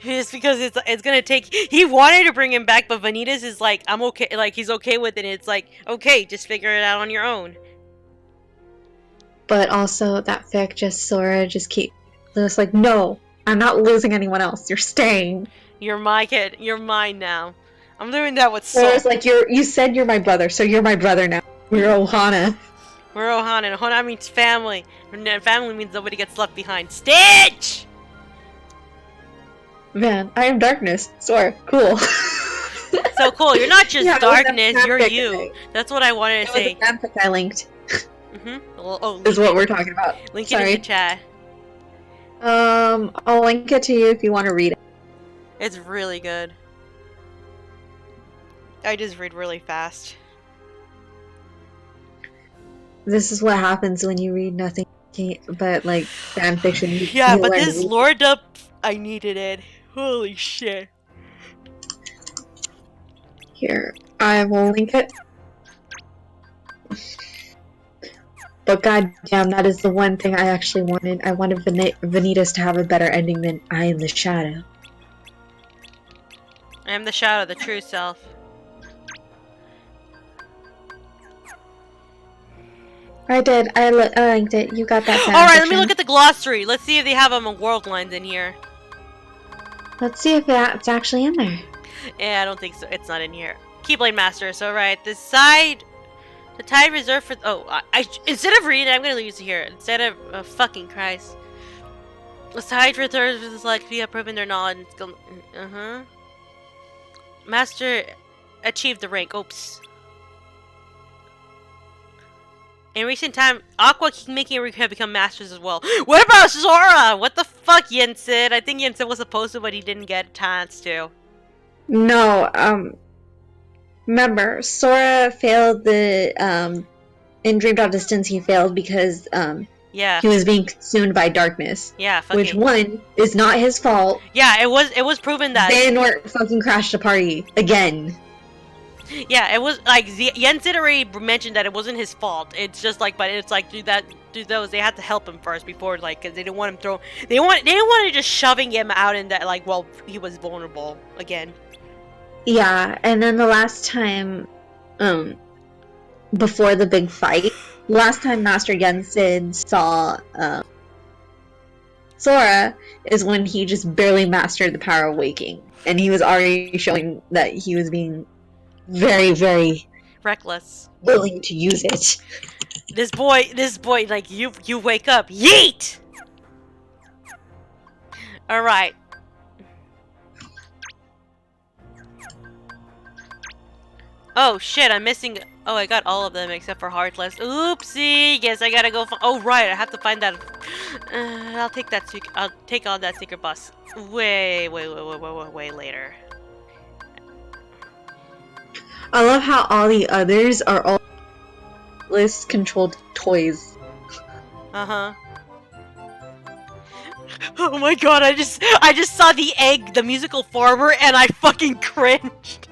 It's because it's gonna take. He wanted to bring him back, but Vanitas is like, I'm okay. Like he's okay with it. It's like, okay, just figure it out on your own.
But also that fact, just Sora just like, no, I'm not losing anyone else. You're staying.
You're my kid. You're mine now. I'm doing that with Soul.
Sora's like, you said you're my brother, so you're my brother now. We're Ohana.
We're Ohana, and Ohana means family. And then family means nobody gets left behind. Stitch!
Man, I am darkness. Sora, cool.
So cool. You're not just
Yeah, it was a
darkness, you're
fanfic
you.
thing.
That's what I wanted to
That was
say.
a fanfic I linked.
Oh,
Is what we're talking about.
link it
Sorry.
in the chat.
I'll link it to you if you want to read it.
It's really good. I just read really fast.
This is what happens when you read nothing but like fan fiction.
Yeah,
You
but
learn to
this
read.
lore dub, I needed it. Holy shit.
Here, I will link it. But goddamn, that is the one thing I actually wanted. I wanted Vanitas to have a better ending than I Am the Shadow.
I am the shadow, the true self.
I did. I linked it. You got that fan
Alright, let me
fiction.
look at the glossary. Let's see if they have world lines in here.
Let's see if it's actually in there.
Yeah, I don't think so. It's not in here. Keyblade Master. So right, the tide reserved for. Oh, instead of reading it, I'm gonna use it here. Instead of fucking Christ. The tide reserved for the select few have proven their knowledge. And skill. Master achieved the rank. Oops. In recent time, Aqua Mickey and Riku have become masters as well. What about Sora? What the fuck, Yensid? I think Yensid was supposed to, but he didn't get a chance to.
No, remember, Sora failed the, in Dream Drop Distance he failed because,
Yeah.
he was being consumed by darkness.
Yeah, fucking.
Which, one, is not his fault.
Yeah, it was proven that.
Xehanort fucking crashed the party. Again.
Yeah, it was like Jens already mentioned that it wasn't his fault. It's just like, but it's like, do those they had to help him first before, like, because they didn't want him they didn't want to just shoving him out in that, like, well, he was vulnerable again.
Yeah, and then the last time, before the big fight, last time Master Yensid saw Sora is when he just barely mastered the power of waking, and he was already showing that he was being very, very
Reckless.
willing to use it.
This boy, like, you wake up, yeet! Alright. Oh shit, I'm missing. Oh, I got all of them except for Heartless. Oopsie! Guess I gotta go. Oh right, I have to find that. I'll take that. I'll take on that secret bus. Way later.
I love how all the others are all list-controlled toys.
Uh-huh. Oh my god, I just saw the egg, the musical farmer, and I fucking cringed.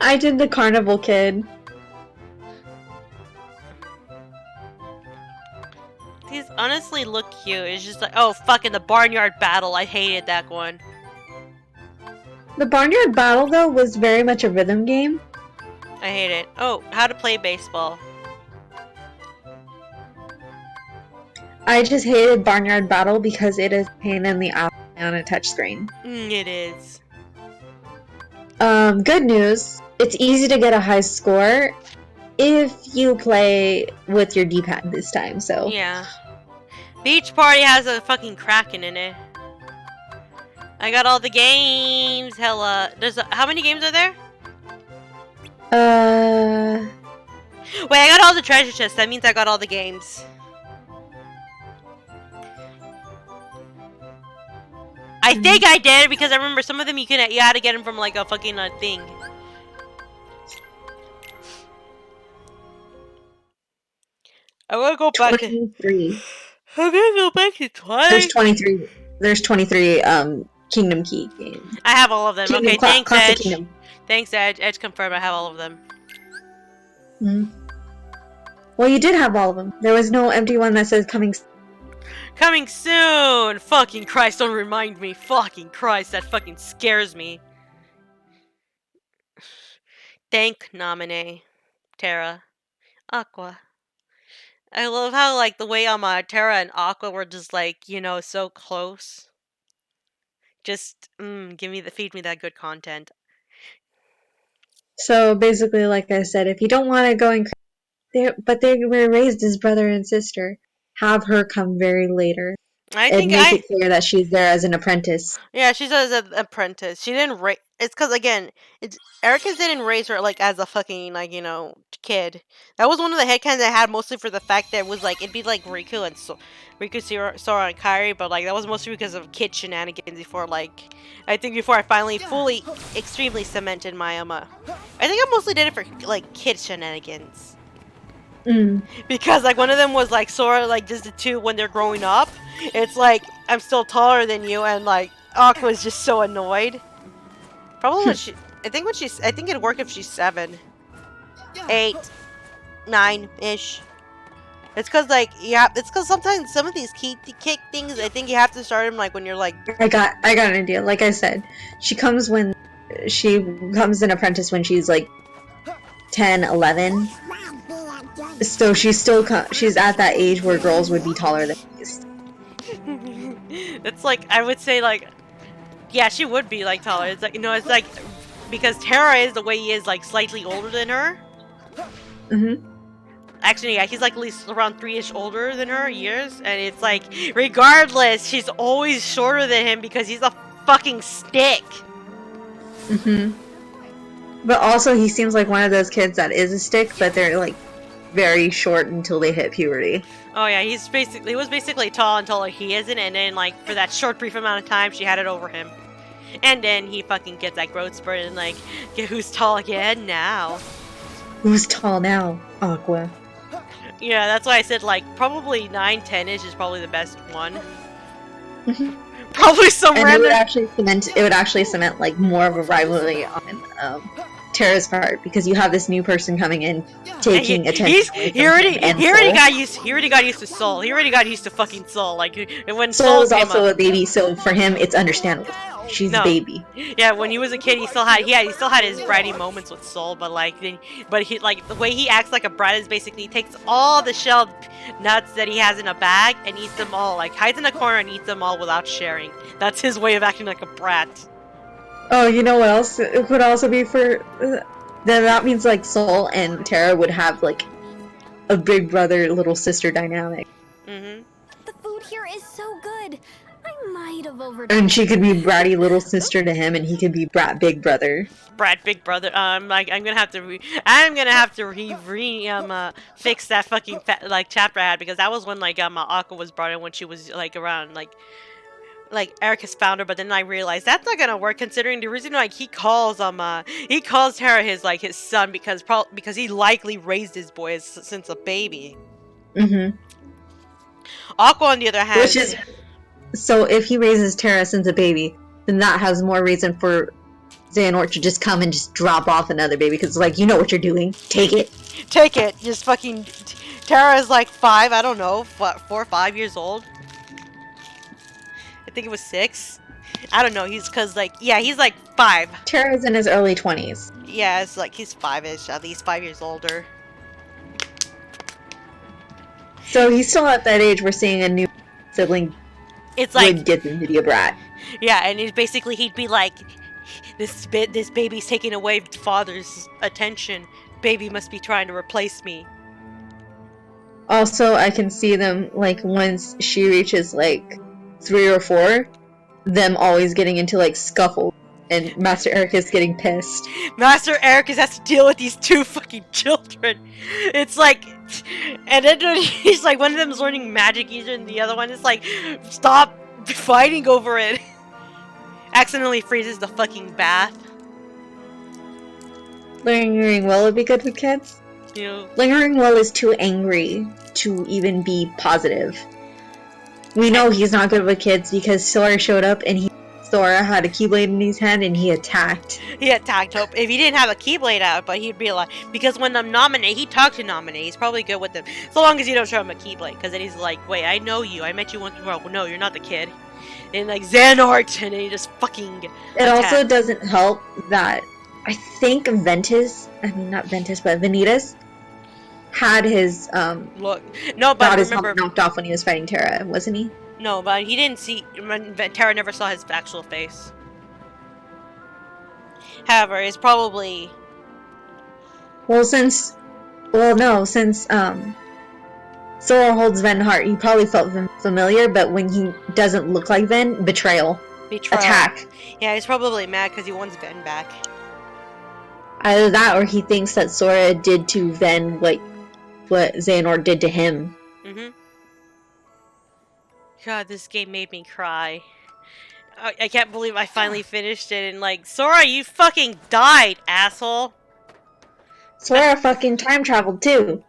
I did the Carnival Kid.
These honestly look cute. It's just like, oh, fucking the Barnyard Battle. I hated that one.
The Barnyard Battle, though, was very much a rhythm game.
I hate it. Oh, how to play baseball.
I just hated Barnyard Battle because it is a pain in the ass on a touchscreen.
It is.
Good news. It's easy to get a high score if you play with your D-pad this time, so...
Yeah. Beach Party has a fucking Kraken in it. I got all the games. Hella. How many games are there? Wait, I got all the treasure chests. That means I got all the games. I think I did because I remember some of them you had to get them from like a fucking thing. I wanna go back
23.
I'm gonna go back to 20.
There's 23. There's 23 Kingdom Key games.
I have all of them.
Kingdom,
okay, thanks
Classic
Edge.
Kingdom.
Thanks Edge. Edge confirmed I have all of them.
Well, you did have all of them. There was no empty one that says coming.
Coming soon! Fucking Christ, don't remind me. Fucking Christ, that fucking scares me. Thank Naminé. Terra. Aqua. I love how, like, the way Terra and Aqua were just, like, you know, so close. Just, feed me that good content.
So, basically, like I said, if you don't want to go and... But they were raised as brother and sister. Have her come very later. And make it clear that she's there as an apprentice.
Yeah, she's as an apprentice. She didn't raise... It's because, again, Erika didn't raise her, like, as a fucking, like, you know, kid. That was one of the headcanons I had, mostly for the fact that it was, like, it'd be, like, Riku, Sora, and Kairi, but, like, that was mostly because of kid shenanigans before, like... I think before I finally fully, extremely cemented my, I think I mostly did it for, like, kid shenanigans. Because, like, one of them was, like, Sora, like, just the two when they're growing up. It's like, I'm still taller than you, and, like, Aqua's just so annoyed. Probably when I think it'd work if she's 7. 8. 9-ish. It's cause, like, it's cause sometimes some of these kick things, I think you have to start them, like, when you're, like...
I got an idea. Like I said, she comes an apprentice when she's, like, 10, 11. So she's at that age where girls would be taller than boys.
It's like, I would say, like, yeah, she would be, like, taller. It's like, you know, it's like, because Terra is the way he is, like, slightly older than her. Actually, yeah, he's, like, at least around 3-ish older than her, years. And it's like, regardless, she's always shorter than him because he's a fucking stick.
But also, he seems like one of those kids that is a stick, but they're, like, very short until they hit puberty.
Oh yeah, he was basically tall until like he isn't, and then like for that short brief amount of time she had it over him. And then he fucking gets that growth spurt and like, who's tall again now?
Who's tall now? Aqua.
Yeah, that's why I said like probably 9, 10-ish is probably the best one. Probably some
And
random.
it would actually cement like more of a rivalry on Terra's part, because you have this new person coming in, taking attention away from him and
he already
Soul.
got used to Soul. He already got used to fucking Soul. Like when
Soul
Soul
is
came
also
up.
a baby, so for him it's understandable. She's a
No.
baby.
Yeah, when he was a kid, he still had his bratty moments with Soul, but like he like the way he acts like a brat is basically he takes all the shelled nuts that he has in a bag and eats them all, like hides in a corner and eats them all without sharing. That's his way of acting like a brat.
Oh, you know what else it could also be for? Then that means like Soul and Terra would have like a big brother little sister dynamic,
Mhm.
The food here is so good. I might have overdone
and she could be bratty little sister to him, and he could be brat big brother.
Brat big brother. Like I'm gonna have to fix that fucking like chapter I had, because that was when like Aqua was brought in when she was like around like Ericus found her, but then I realized that's not gonna work, considering the reason like he calls Terra his son because he likely raised his boy since a baby.
Mm-hmm.
Aqua on the other hand,
Which is, so if he raises Terra since a baby, then that has more reason for Xehanort to just come and just drop off another baby, because like, you know what you're doing, take it.
just fucking Terra is like 5, I don't know, 4 or 5 years old. I think it was 6. I don't know. He's like 5.
Terra's in his early 20s.
Yeah, it's like he's 5-ish, at least 5 years older.
So he's still at that age where seeing a new sibling
It's like
would get him to be a brat.
yeah, and he'd be like, this baby's taking away father's attention. Baby must be trying to replace me.
Also, I can see them, like, once she reaches, like, 3 or 4, them always getting into, like, scuffles, and Master Ericus getting pissed.
Master Ericus has to deal with these 2 fucking children. It's like, and then he's like, one of them's learning magic easier than the other one. It's like, stop fighting over it. Accidentally freezes the fucking bath.
Lingering Will would be good with kids.
You know,
Lingering Will is too angry to even be positive. We know he's not good with kids because Sora showed up and Sora had a Keyblade in his hand and he attacked.
he attacked Hope. If he didn't have a Keyblade out, but he'd be like, because when I'm nominate, he talked to nominate. He's probably good with them, so long as you don't show him a Keyblade. Because then he's like, wait, I know you. I met you once before. Well, no, you're not the kid. And like Xehanort, and then he just fucking.
It also doesn't help that I think Ventus, I mean not Ventus, but Vanitas had his
look. No, but
got his
remember,
helmet knocked off when he was fighting Terra, wasn't he?
no, but he didn't see. Terra never saw his actual face. However, it's probably.
Well, since Sora holds Ven heart, he probably felt familiar, but when he doesn't look like Ven, betrayal. Attack.
Yeah, he's probably mad because he wants Ben back.
Either that, or he thinks that Sora did to Ven what Xehanort did to him.
God, this game made me cry. I can't believe I finally finished it, and like, Sora, you fucking died, asshole!
Sora fucking time traveled too.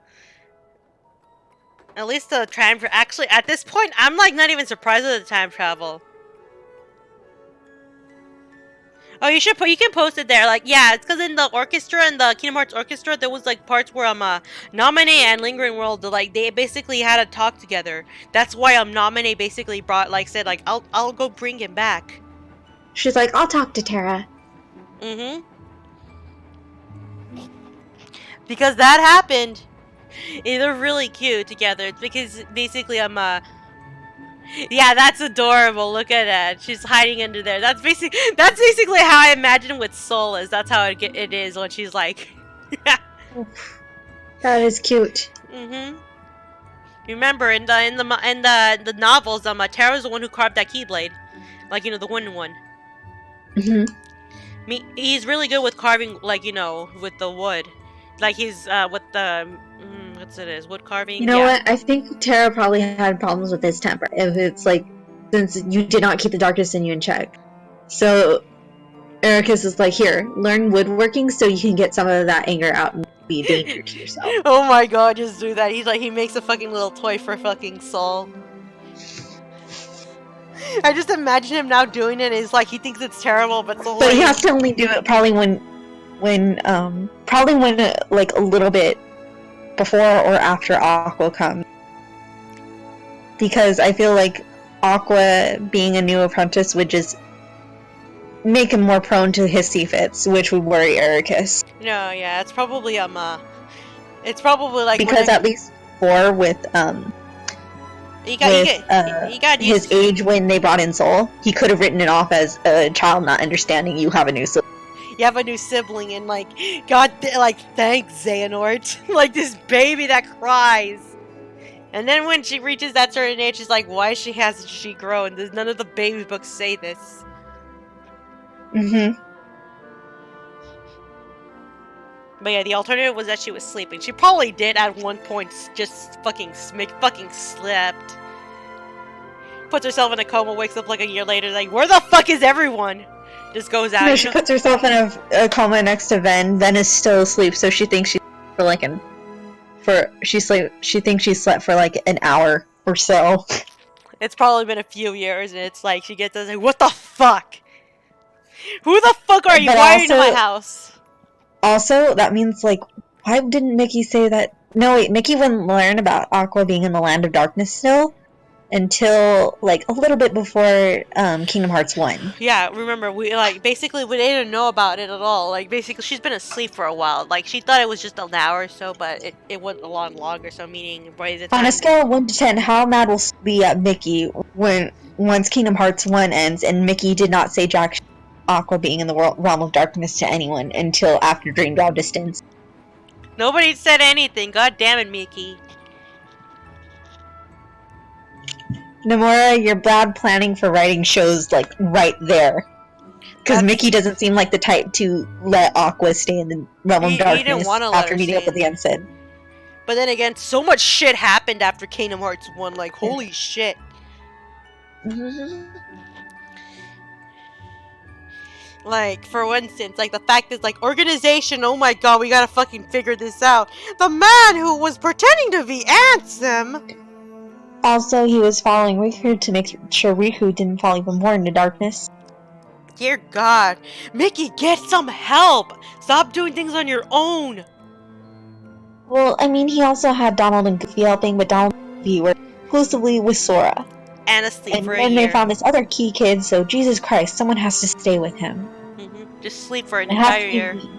At least the time actually, at this point, I'm like not even surprised at the time travel. Oh, you can post it there. Like, yeah, it's because in the orchestra, in the Kingdom Hearts orchestra, there was like parts where Naminé and Lingering World, they basically had a talk together. That's why Naminé basically said like, I'll go bring him back.
She's like, I'll talk to Terra.
Because that happened. They're really cute together. It's because basically yeah, that's adorable. Look at that. She's hiding under there. That's basically how I imagine with Soul is. That's how it is when she's like.
That is cute.
Remember in the novels, Terra's the one who carved that Keyblade, like the wooden one. He's really good with carving, like with the wood, like he's with the. What's it is? Wood carving?
You know what? I think Terra probably had problems with his temper. If it's like, since you did not keep the darkness in you in check. So, Ericus is like, here, learn woodworking so you can get some of that anger out and be a danger to yourself.
Oh my god, just do that. He's like, he makes a fucking little toy for fucking Soul. I just imagine him now doing it. Is like he thinks it's terrible, but so
But he
like,
has to only do it probably when like a little bit before or after Aqua comes. Because I feel like Aqua being a new apprentice would just make him more prone to hissy fits, which would worry Ericus.
no, yeah, it's probably it's probably like
Because at least before with
he got
his age when they brought in Soul, he could have written it off as a child not understanding you have a new sibling.
You have a new sibling, and like, like, thanks, Xehanort. Like this baby that cries. And then when she reaches that certain age, she's like, why hasn't she grown? There's none of the baby books say this.
Mm-hmm.
But yeah, the alternative was that she was sleeping. She probably did at one point just fucking slept. Puts herself in a coma, wakes up like a year later, like, where the fuck is everyone? Just goes out.
No, she puts herself in a coma next to Ven. Ven is still asleep, so she thinks she thinks she slept for like an hour or so.
It's probably been a few years, and it's like she gets like, what the fuck? Who the fuck are you?
But
Why are you in my house?
Also, that means like, why didn't Mickey say that? No, wait, Mickey wouldn't learn about Aqua being in the Land of Darkness still until like a little bit before Kingdom Hearts 1.
Yeah, remember, we basically we didn't know about it at all. Like basically she's been asleep for a while. Like she thought it was just an hour or so, but it went a lot longer, so meaning by the time
On a scale of 1 to 10, how mad will be at Mickey once Kingdom Hearts 1 ends and Mickey did not say jack Aqua being in the realm of darkness to anyone until after Dream Drop Distance?
Nobody said anything. God damn it, Mickey.
Nomura, you're bad planning for writing shows like right there. Because Mickey doesn't seem like the type to let Aqua stay in the realm of darkness
didn't wanna let
after
her
meeting up
stay
with the Ensign.
But then again, so much shit happened after Kingdom Hearts 1. Like, holy shit. Like, for instance, like the fact is, like, organization, oh my god, we gotta fucking figure this out. The man who was pretending to be Ansem!
Also, he was following Riku to make sure Riku didn't fall even more into darkness.
Dear god. Mickey, get some help! Stop doing things on your own!
Well, I mean, he also had Donald and Goofy helping, but Donald and Goofy were exclusively with Sora.
And asleep
And
for a
then
year.
they found this other key kid, so Jesus Christ, someone has to stay with him.
Just sleep for an
It has
entire
to be
year.
me.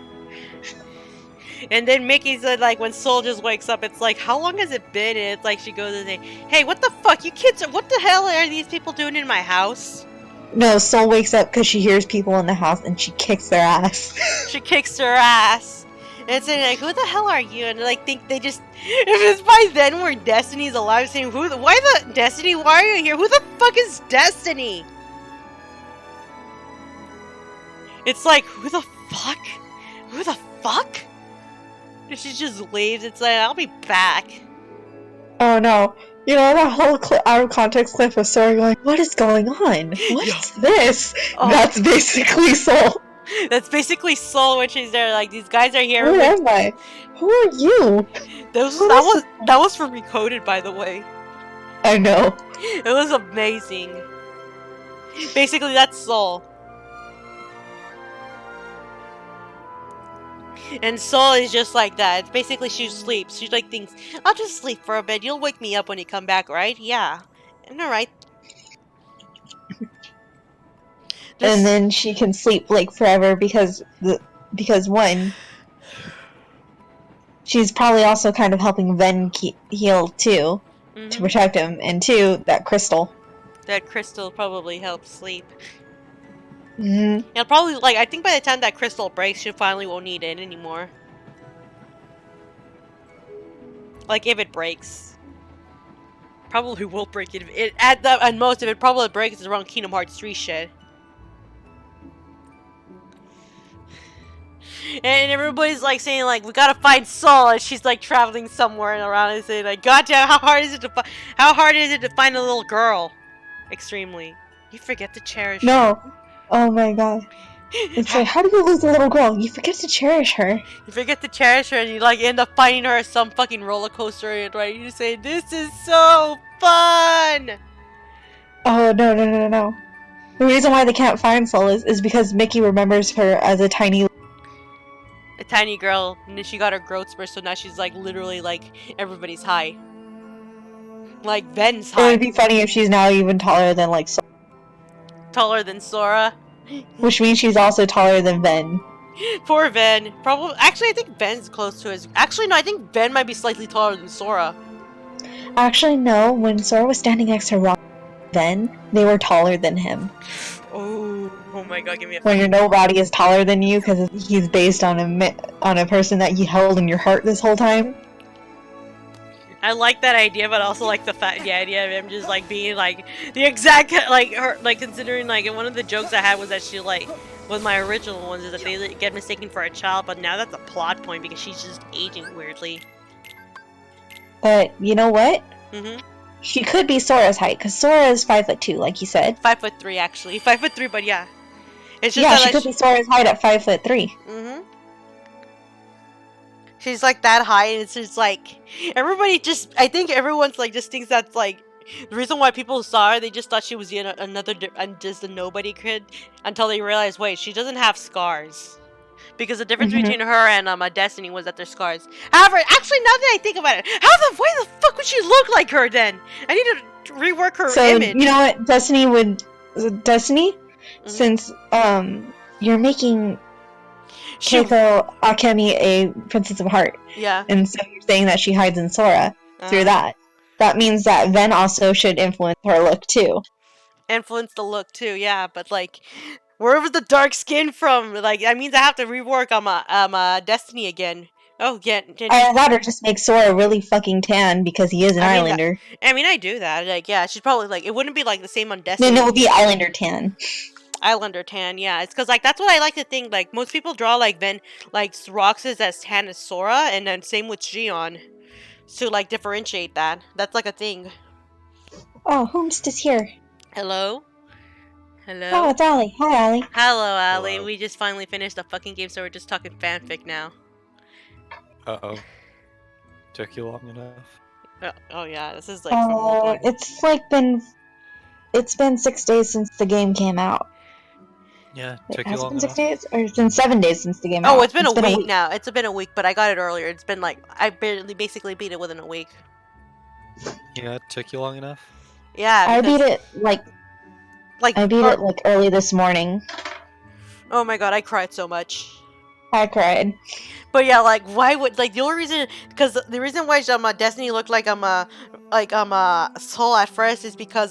And then Mickey said, like, when Soul just wakes up, it's like, how long has it been? And it's like, she goes and say, hey, what the fuck? You kids, what the hell are these people doing in my house?
No, Soul wakes up because she hears people in the house and she kicks their ass.
She kicks her ass. And it's like, who the hell are you? And like, think they just, if it's by then where Destiny's alive, saying, why the, Destiny, why are you here? Who the fuck is Destiny? It's like, who the fuck? Who the fuck? And she just leaves. It's like, I'll be back.
Oh no. You know that whole out of context clip of Sora going, what is going on? What's this?
Oh.
That's basically Soul.
That's basically Soul when she's there. Like, these guys are here.
Who am I? Who are you?
That was from Recoded, by the way.
I know.
It was amazing. Basically, that's Soul. And Soul is just like that. It's basically she sleeps. She like thinks, I'll just sleep for a bit. You'll wake me up when you come back, right? Yeah. And alright.
And then she can sleep like forever because one, she's probably also kind of helping Ven heal too, to protect him, and two, that crystal.
That crystal probably helps sleep.
Mm-hmm.
Yeah, probably, like, I think by the time that crystal breaks, she finally won't need it anymore. Like, if it breaks. Probably will break it. At most, if it probably breaks, it's around Kingdom Hearts 3 shit. And everybody's, like, saying, like, we gotta find Soul, and she's, like, traveling somewhere and around and saying, like, goddamn, how hard is it to find a little girl? Extremely. You forget to cherish her.
No. Oh my god. It's like, how do you lose a little girl? You forget to cherish her.
You forget to cherish her and you like end up finding her at some fucking roller coaster and right? You say, this is so fun!
Oh, no. The reason why they can't find Soul is because Mickey remembers her as a tiny...
A tiny girl, and then she got her growth spurt, so now she's like literally like everybody's high. Like Ven's
It
high.
would be funny if she's now even taller than, like, Soul.
Taller than Sora.
Which means she's also taller than Ven.
Poor Ven. Probably. Actually, I think Ven's close to his. Actually, no. I think Ven might be slightly taller than Sora.
Actually, no. When Sora was standing next to Ven, they were taller than him.
Oh my god! Give me a.
When your nobody is taller than you because he's based on a person that you held in your heart this whole time.
I like that idea, but also like the idea of him just like being like the exact like her like considering like one of the jokes I had was that she like with my original ones is that they get mistaken for a child, but now that's a plot point because she's just aging weirdly.
But you know what?
Mm-hmm.
She could be Sora's height because Sora is 5'2", like you said.
5'3" actually. 5'3", but yeah. It's just
Yeah,
that
she could be Sora's height at 5'3".
Mm-hmm. She's like that high, and it's just like everybody just. I think everyone's like just thinks that's like the reason why people saw her. They just thought she was another just a nobody kid until they realized, wait, she doesn't have scars. Because the difference between her and Destiny was that they're scars. However, actually, now that I think about it, why the fuck would she look like her then? I need to rework her image.
You know what? Destiny, since you're making Keiko Akemi a Princess of Heart.
Yeah.
And so you're saying that she hides in Sora through that. That means that Ven also should influence her look too.
Influence the look too, yeah, but like where was the dark skin from? Like that means I have to rework Destiny again. Oh yeah.
I'd rather just make Sora really fucking tan because he is an Islander.
I do that. Like yeah, she's probably like it wouldn't be like the same on Destiny.
Then it would be Islander tan.
Islander tan, yeah. It's because like that's what I like to think. Like most people draw like Ven, like Roxas as tan as Sora, and then same with Xion, to like differentiate that. That's like a thing.
Oh, Homest is here.
Hello. Hello.
Oh, it's Allie. Hi, Allie.
Hello, Allie. We just finally finished the fucking game, so we're just talking fanfic now.
Uh-oh. Took you long enough?
Oh yeah, this is like from
it's been 6 days since the game came out.
Yeah,
It
took you
has
long
been
enough.
6 days? Or it's been 7 days since the game out?
Oh, it's been a week now. It's been a week, but I got it earlier. It's been like, I basically beat it within a week.
Yeah, it took you long enough?
Yeah.
I beat it like early this morning.
Oh my god, I cried so much.
I cried.
But yeah, like, why would, like, the only reason, because the reason why Destiny looked like Soul at first is because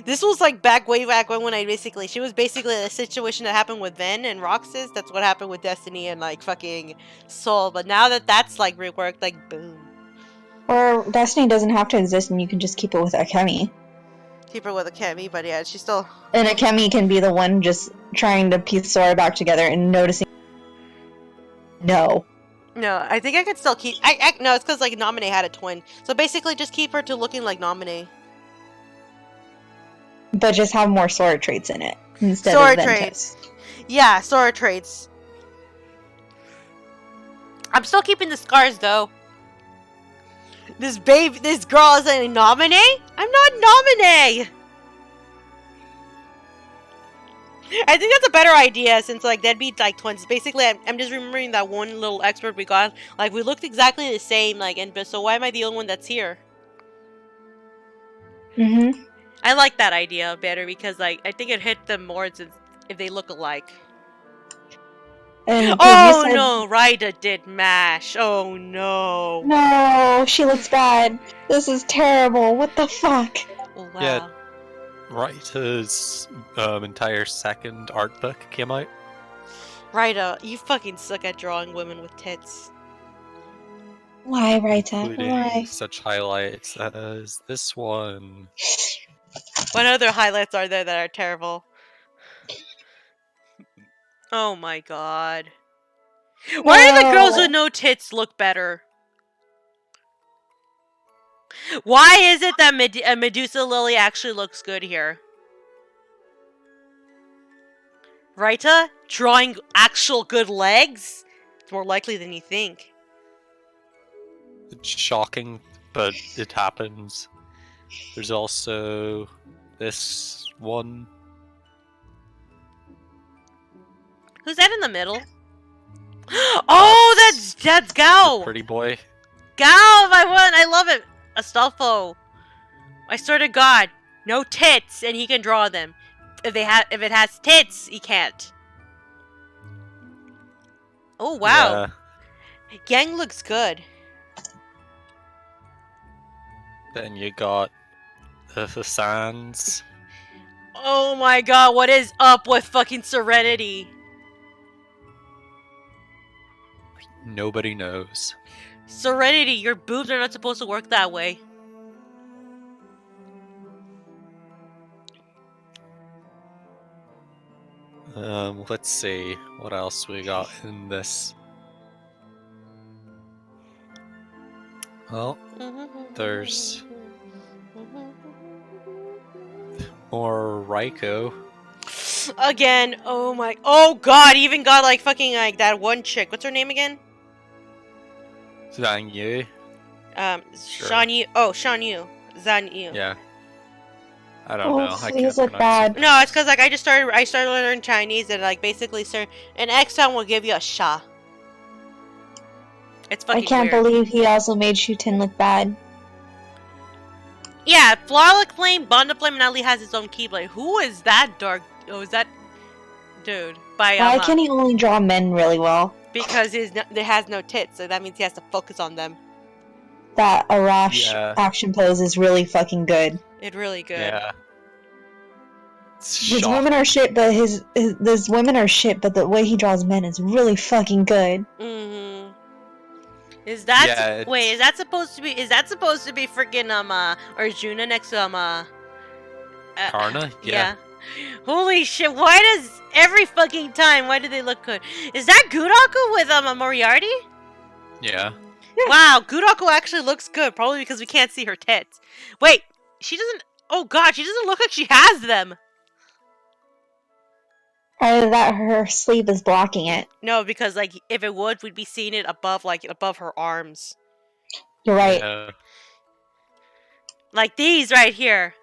this was like way back when she was basically the situation that happened with Ven and Roxas. That's what happened with Destiny and like fucking Soul. But now that that's like reworked, like boom.
Or Destiny doesn't have to exist, and you can just keep it with Akemi.
Keep her with Akemi, but yeah, she's still.
And Akemi can be the one just trying to piece Sora back together and noticing. No,
I think I could still keep. No, it's because like Naminé had a twin, so basically just keep her to looking like Naminé.
but just have more Sora traits in it instead
Sora
of
traits. Yeah, Sora traits. I'm still keeping the scars though. This girl is a Naminé? I'm not Naminé! I think that's a better idea since like they'd be like twins. Basically, I'm just remembering that one little expert we got. Like we looked exactly the same. Like so why am I the only one that's here?
Mm-hmm.
I like that idea better because like I think it hit them more since if they look alike.
And
oh no, Raida did mash. Oh no.
No, she looks bad. This is terrible. What the fuck?
Oh, wow.
Yeah. Raita's entire second art book came out.
Raida, you fucking suck at drawing women with tits.
Why, Raita?
Including
Why?
such highlights as this one.
What other highlights are there that are terrible? Oh my god. Why do the girls with no tits look better? Why is it that Medusa Lily actually looks good here? Raita? Drawing actual good legs? It's more likely than you think.
It's shocking, but it happens. There's also this one.
Who's that in the middle? Oh, that's Gao!
Pretty boy.
Gao, I won! I love it! Astolfo. I swear to God, no tits, and he can draw them. If it has tits, he can't. Oh wow, Yang looks good.
Then you got the Sans.
Oh my God, what is up with fucking Serenity?
Nobody knows.
Serenity, your boobs are not supposed to work that way.
Let's see what else we got in this. Well, there's more Raiko.
Again, oh God, he even got like fucking like that one chick. What's her name again?
Zhang Yu. Sure.
Shan Yu. Oh, Shan Yu. Zhan Yu.
Yeah. I don't know. I
these
can't
look
pronounce
bad.
it.
No, it's because like I started learning Chinese and like basically, an X-Sound will give you a sha. It's
I
fucking
can't
weird.
believe he also made Shuten look bad.
Yeah, Flawless Flame, Bond of Flame, and Ali has its own Keyblade. Who is that dark? Oh, is that dude? By
Why can he only draw men really well?
because it has no tits, so that means he has to focus on them.
That Arash
Yeah.
action pose is really fucking good.
It's really good.
Yeah. It's
His
shocking.
women are shit, but his women are shit, but the way he draws men is really fucking good.
Mm-hmm. Is that
Yeah,
wait? Is that supposed to be? Is that supposed to be freaking Arjuna next to
Karna?
Yeah. Holy shit! Why does every fucking time? Why do they look good? Is that Guraku with Moriarty?
Yeah.
Wow, Guraku actually looks good. Probably because we can't see her tits. Wait, she doesn't. Oh God, she doesn't look like she has them.
Either that or her sleeve is blocking it.
No, because like if it would, we'd be seeing it above her arms,
You're right.
Yeah.
like these right here.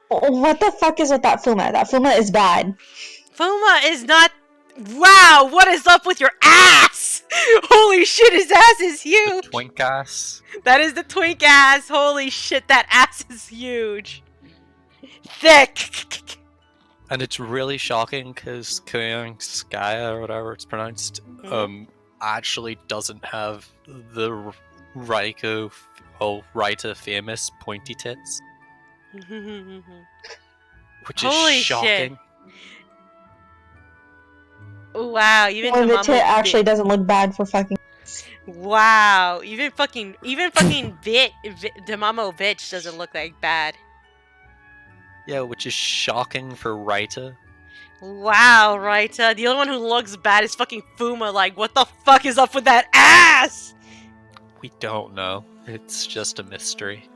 Oh, what the fuck is with that Fuma? That Fuma is bad.
Fuma is not. Wow, what is up with your ass? Holy shit, his ass is huge.
Twink ass.
That is the twink ass. Holy shit, that ass is huge. Thick.
And it's really shocking because Koyangskaya, or whatever it's pronounced, actually doesn't have the Raiko, Raita famous pointy tits, which is
Holy
shocking.
shit. Wow, even
And the
Tamamo
tit actually doesn't look bad for fucking.
Wow, even fucking Tamamo bitch doesn't look like bad.
Yeah, which is shocking for Raita.
Wow, Raita. The only one who looks bad is fucking Fuma. Like, what the fuck is up with that ass?
We don't know. It's just a mystery.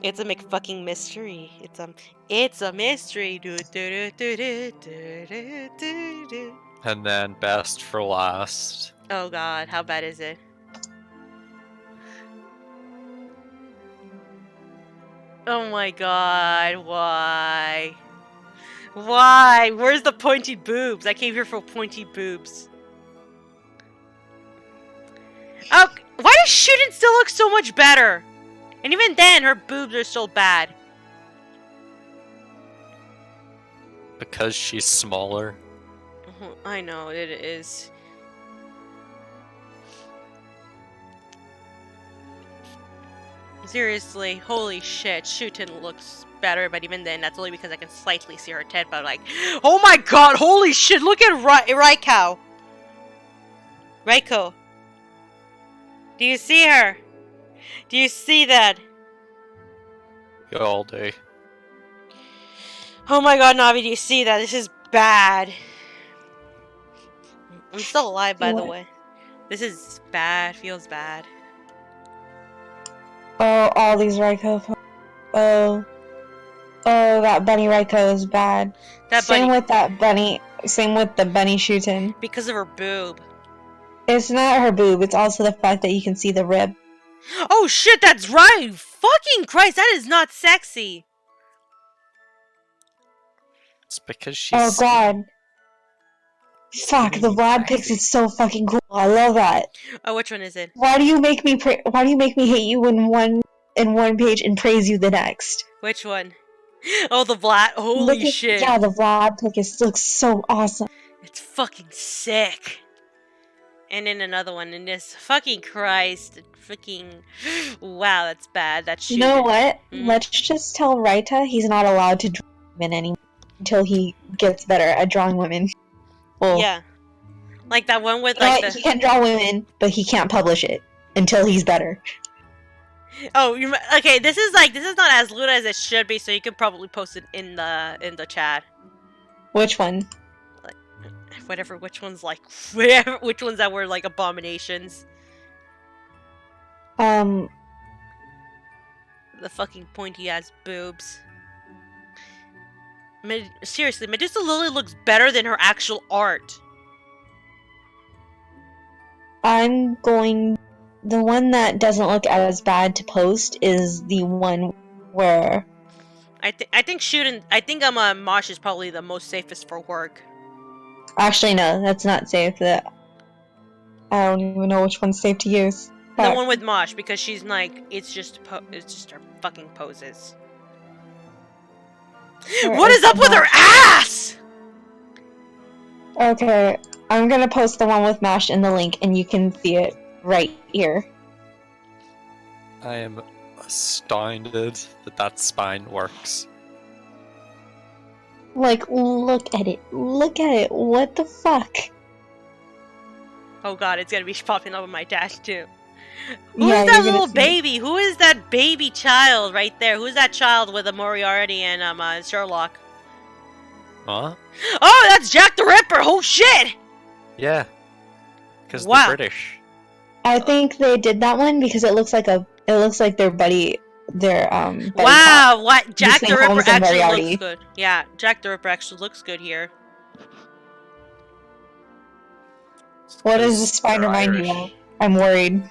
It's a McFucking mystery. It's a mystery.
And then best for last.
Oh God, how bad is it? Oh my God, why? Why? Where's the pointy boobs? I came here for pointy boobs. Oh, why does Shuden still look so much better? And even then, her boobs are still bad.
Because she's smaller.
I know, it is. Seriously, holy shit, Shuten looks better, but even then, that's only because I can slightly see her tit, but like, oh my God, holy shit, look at Raiko. Raiko. Do you see her? Do you see that?
Yeah, all day.
Oh my God, Navi, do you see that? This is bad. I'm still alive, by the way. This is bad, feels bad.
Oh, all these Raiko. Oh, that bunny Raiko is bad.
That
Same
bunny,
with that bunny. Same with the bunny Shuten.
because of her boob.
It's not her boob. It's also the fact that you can see the rib.
Oh shit, that's right! Fucking Christ, that is not sexy!
It's because
Oh
she's.
god. Fuck, the
skinny and
Vlad picks
sexy.
is so fucking cool. I love that.
Oh, which one is it?
Why do you make me hate you in one page and praise you the next?
Which one? Oh, the Vlad.
Look
Holy
at
shit.
yeah, the Vlad pick looks so awesome.
It's fucking sick. And then another one, and this fucking Christ, fucking wow, that's bad. That's
You know what?
Mhm.
Let's just tell Raita he's not allowed to draw women anymore until he gets better at drawing women. Well,
Yeah, like that one with
you know
like
what? He
the.
can draw women, but he can't publish it until he's better.
Oh, okay. This is not as lewd as it should be, so you can probably post it in the chat.
Which one?
Whatever. Which ones like whatever. Which ones that were like abominations.
Um,
The fucking pointy ass boobs. Seriously, Medusa Lily looks better than her actual art.
I'm going. The one that doesn't look as bad to post is the one where.
I think Mosh is probably the most safest for work.
Actually, no, that's not safe. That I don't even know which one's safe to use.
The
Fuck.
one with Mosh, because she's like, it's just her fucking poses.
Where
What is up with her
Mosh?
ass?
Okay, I'm gonna post the one with Mash in the link, and you can see it right here.
I am astounded that spine works.
Like, look at it. Look at it. What the fuck?
Oh god, it's gonna be popping up on my dash too. Who
Yeah,
is
you're
that
gonna
little
see it.
baby? Who is that baby child right there? Who's that child with a Moriarty and Sherlock?
Huh?
Oh, that's Jack the Ripper! Oh shit!
Yeah. Because
Wow.
they're British.
I think they did that one because it looks like their buddy buddy cop.
Wow, what? Jack the
Between
Ripper
Holmes and
actually
Moriarty.
looks good. Yeah, Jack the Ripper actually looks good here.
What does the
'Cause
spine
they're
remind
Irish.
you of? I'm worried.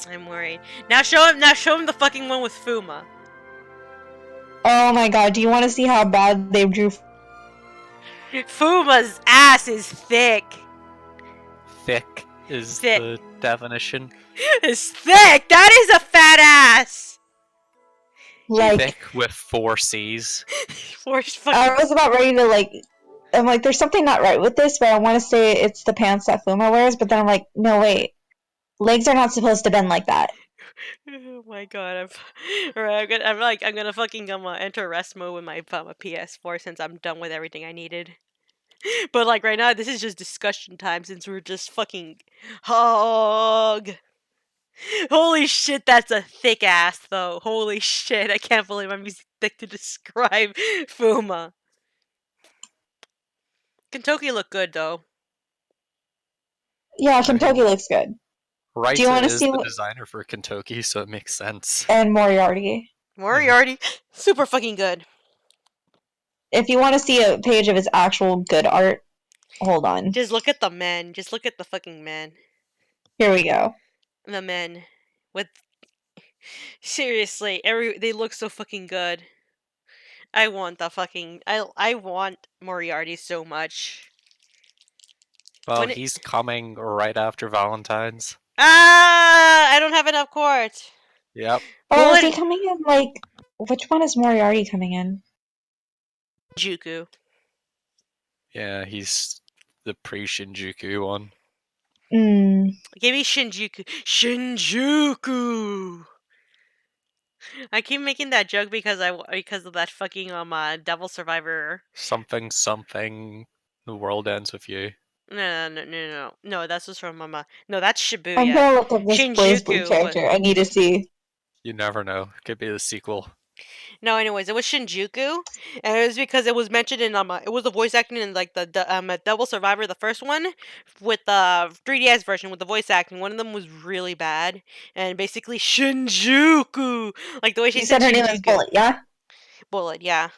I'm worried. Now show him the fucking one with Fuma.
Oh my god, do you want to see how bad they drew?
Fuma's ass is thick.
Thick is
Thick.
the definition.
It's thick! That is a fat ass!
Like,
Thick with 4 C's.
For fucking.
I was about ready to I'm like, there's something not right with this, but I want to say it's the pants that Fuma wears, but then I'm like, no wait, legs are not supposed to bend like that.
Oh my god, alright, I'm gonna fucking enter rest mode with my PS4 since I'm done with everything I needed. But like right now, this is just discussion time since we're just fucking hog. Holy shit, that's a thick ass though. Holy shit, I can't believe I'm using thick to describe Fuma. Kentucky look good though.
Yeah, Kentucky looks good.
Raita
wanna
is
see
the
what-
designer for Kentucky, so it makes sense.
And Moriarty.
Moriarty, super fucking good.
If you want to see a page of his actual good art, hold on.
Just look at the men. Just look at the fucking men.
Here we go.
The men with seriously, they look so fucking good. I want the fucking I want Moriarty so much.
Well,
When
he's coming right after Valentine's.
I don't have enough quartz.
Yep.
Oh, is
Bullet-
he coming in which one is Moriarty coming in?
Juku.
Yeah, he's the pre-Shinjuku one.
Give me Shinjuku. Shinjuku. I keep making that joke because of that fucking Devil Survivor.
Something, the world ends with you.
No. That's just from No, that's Shibuya.
I'm gonna look up this Blaze Blue
Shinjuku
character. I need to see.
You never know. Could be the sequel.
No, anyways, it was Shinjuku, and it was because it was mentioned in it was the voice acting in like the Devil Survivor, the first one, with the 3DS version with the voice acting. One of them was really bad, and basically Shinjuku, like the way she
You said her name is
Shinjuku.
Bullet, yeah?
Bullet, yeah.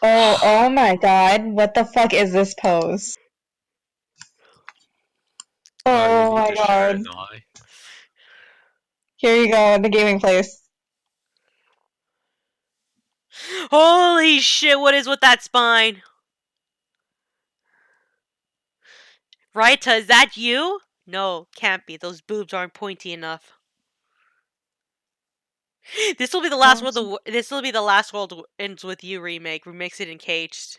Oh my god. What the fuck is this pose? Oh
you
my
need to share it
god.
now.
Here you go, in the gaming place.
Holy shit, what is with that spine? Raita, is that you? No, can't be. Those boobs aren't pointy enough. This will be the last world. This will be the last world ends with you remake. Remix it in Caged.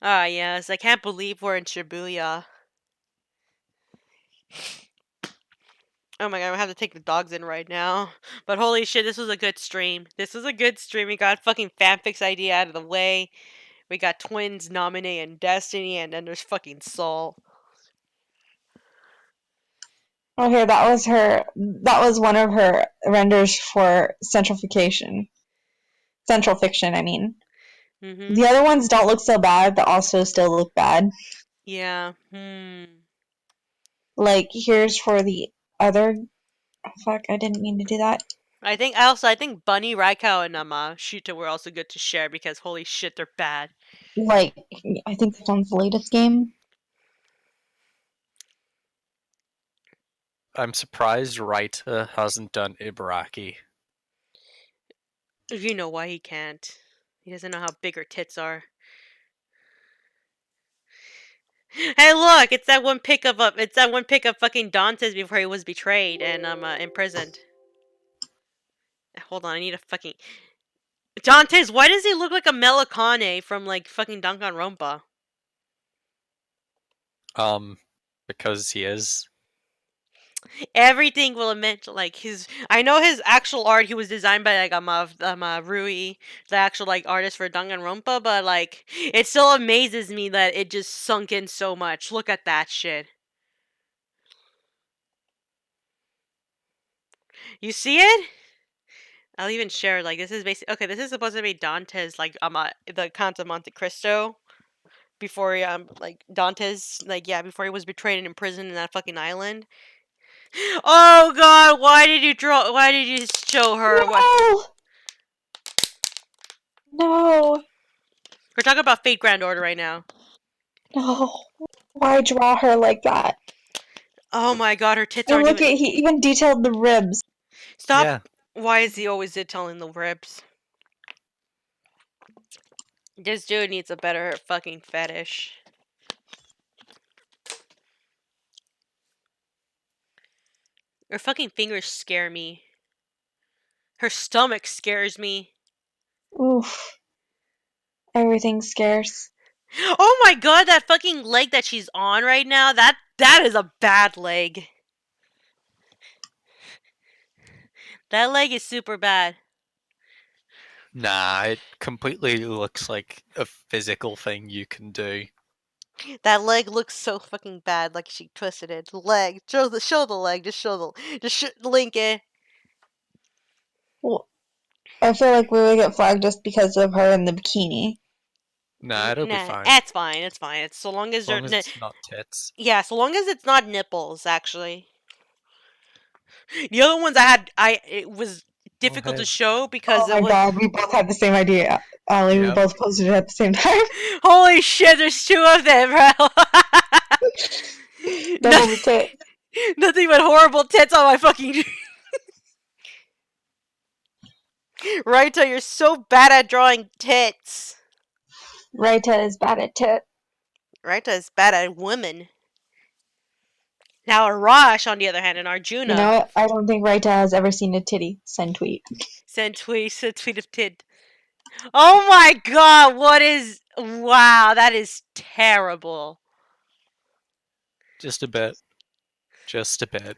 Ah, yes. I can't believe we're in Shibuya. Oh my god, I have to take the dogs in right now. But holy shit, this was a good stream. This was a good stream. We got fucking fanfics idea out of the way. We got twins, Nominee, and Destiny, and then there's fucking Soul.
Oh, here, that was her. That was one of her renders for Central Fiction, I mean.
Mm-hmm.
The other ones don't look so bad, but also still look bad.
Yeah.
Like, here's for the other. Oh, fuck, I didn't mean to do that.
I think Bunny, Raikau, and Shuta were also good to share because holy shit, they're bad.
Like, I think that's on the latest game.
I'm surprised Raita hasn't done Ibaraki.
You know why he can't. He doesn't know how big her tits are. Hey, look! It's that one pic of fucking Dante's before he was betrayed and imprisoned. Hold on, I need a fucking Dante's. Why does he look like a Melikane from like fucking Danganronpa?
Because he is.
Everything will admit like his. I know his actual art. He was designed by like Rui, the actual like artist for Danganronpa. But like, it still amazes me that it just sunk in so much. Look at that shit. You see it? I'll even share like this is basically okay. This is supposed to be Dante's like the Count of Monte Cristo before he like Dante's like yeah before he was betrayed and imprisoned in that fucking island. Oh god, why did you show her? What?
No!
We're talking about Fate Grand Order right now.
No. Why draw her like that?
Oh my god, her tits
And
aren't
look
even.
at, he even detailed the ribs.
Stop.
Yeah.
Why is he always detailing the ribs? This dude needs a better fucking fetish. Her fucking fingers scare me. Her stomach scares me.
Oof. Everything's scarce.
Oh my god, that fucking leg that she's on right now, that is a bad leg. That leg is super bad.
Nah, it completely looks like a physical thing you can do.
That leg looks so fucking bad, like she twisted it. The leg, show the leg, link it.
Well, I feel like we would get flagged just because of her in the bikini.
Nah, it'll be
Nah,
fine.
it's fine. It's fine. It's so long as
As long as it's not tits.
yeah, so long as it's not nipples. Actually, the other ones it was difficult to
hey.
show because
Oh my god, we both had the same idea. Allie, we
Yep.
both posted it at the same time.
Holy shit! There's two of them, bro.
Double the tit.
Nothing but horrible tits on my fucking. Raita, you're so bad at drawing tits.
Raita is bad at tit.
Raita is bad at women. Now Arash, on the other hand, and Arjuna.
You know what? I don't think Raita has ever seen a titty. Send tweet.
Send tweet of tit. Oh my god, what is. Wow, that is terrible.
Just a bit. Just a bit.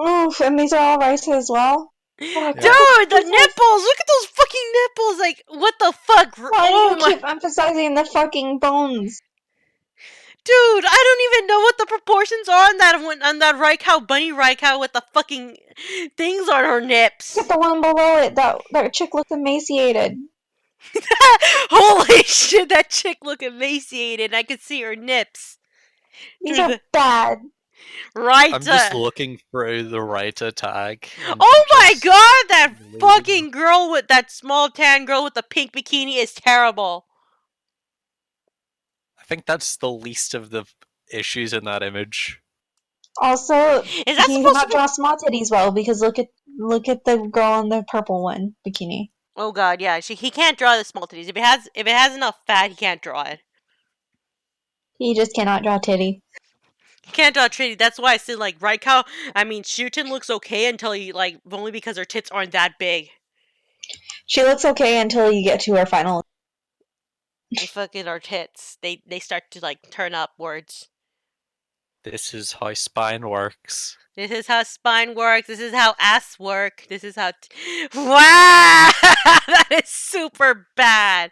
Oof, and these are all Raita as well? Fuck.
Dude, the nipples! Look at those fucking nipples! Like, what the fuck?
Why
Oh
do
my.
you keep emphasizing the fucking bones?
Dude, I don't even know what the proportions are on that Raikau, Bunny Raikau with the fucking things on her nips.
Look at the one below it. That chick looks emaciated.
Holy shit, that chick look emaciated. I could see her nips.
These are bad.
Right.
I'm just looking through the Raita tag.
Oh my god, that
Amazing.
fucking girl with that small tan girl with the pink bikini is terrible.
I think that's the least of the issues in that image.
Also,
Is that
he
supposed to
cannot
be?
draw small titties well because look at the girl in the purple one bikini.
Oh god, yeah. He can't draw the small titties. If it has enough fat, he can't draw it.
He just cannot draw titty.
He can't draw titty. That's why I said like Raikau. I mean, Shuten looks okay until he like only because her tits aren't that big.
She looks okay until you get to her final.
And fucking our tits. They start to like turn upwards.
This is how spine works.
This is how spine works. This is how ass work. This is how. Wow, that is super bad.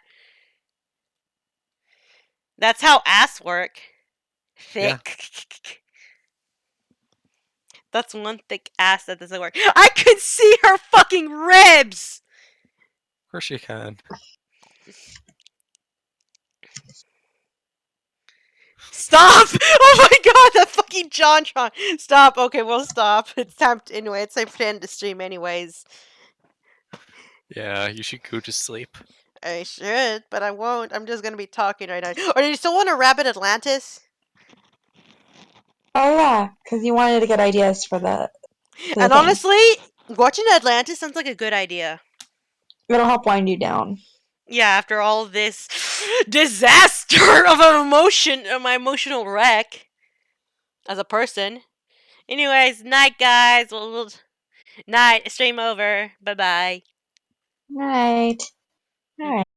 That's how ass work. Thick. That's one thick ass that doesn't work. I can see her fucking ribs.
Of course you can.
Stop! Oh my god, that fucking JonTron! Stop. Okay, we'll stop. It's time to, anyway. It's time to end the stream, anyways.
Yeah, you should go to sleep.
I should, but I won't. I'm just gonna be talking right now. Or do you still want to Rabbit Atlantis?
Oh yeah, because you wanted to get ideas for the
And
thing.
honestly, watching Atlantis sounds like a good idea.
It'll help wind you down.
Yeah, after all this disaster of an emotion, of my emotional wreck as a person. Anyways, night, guys. Night. Stream over. Bye bye.
Right. All right.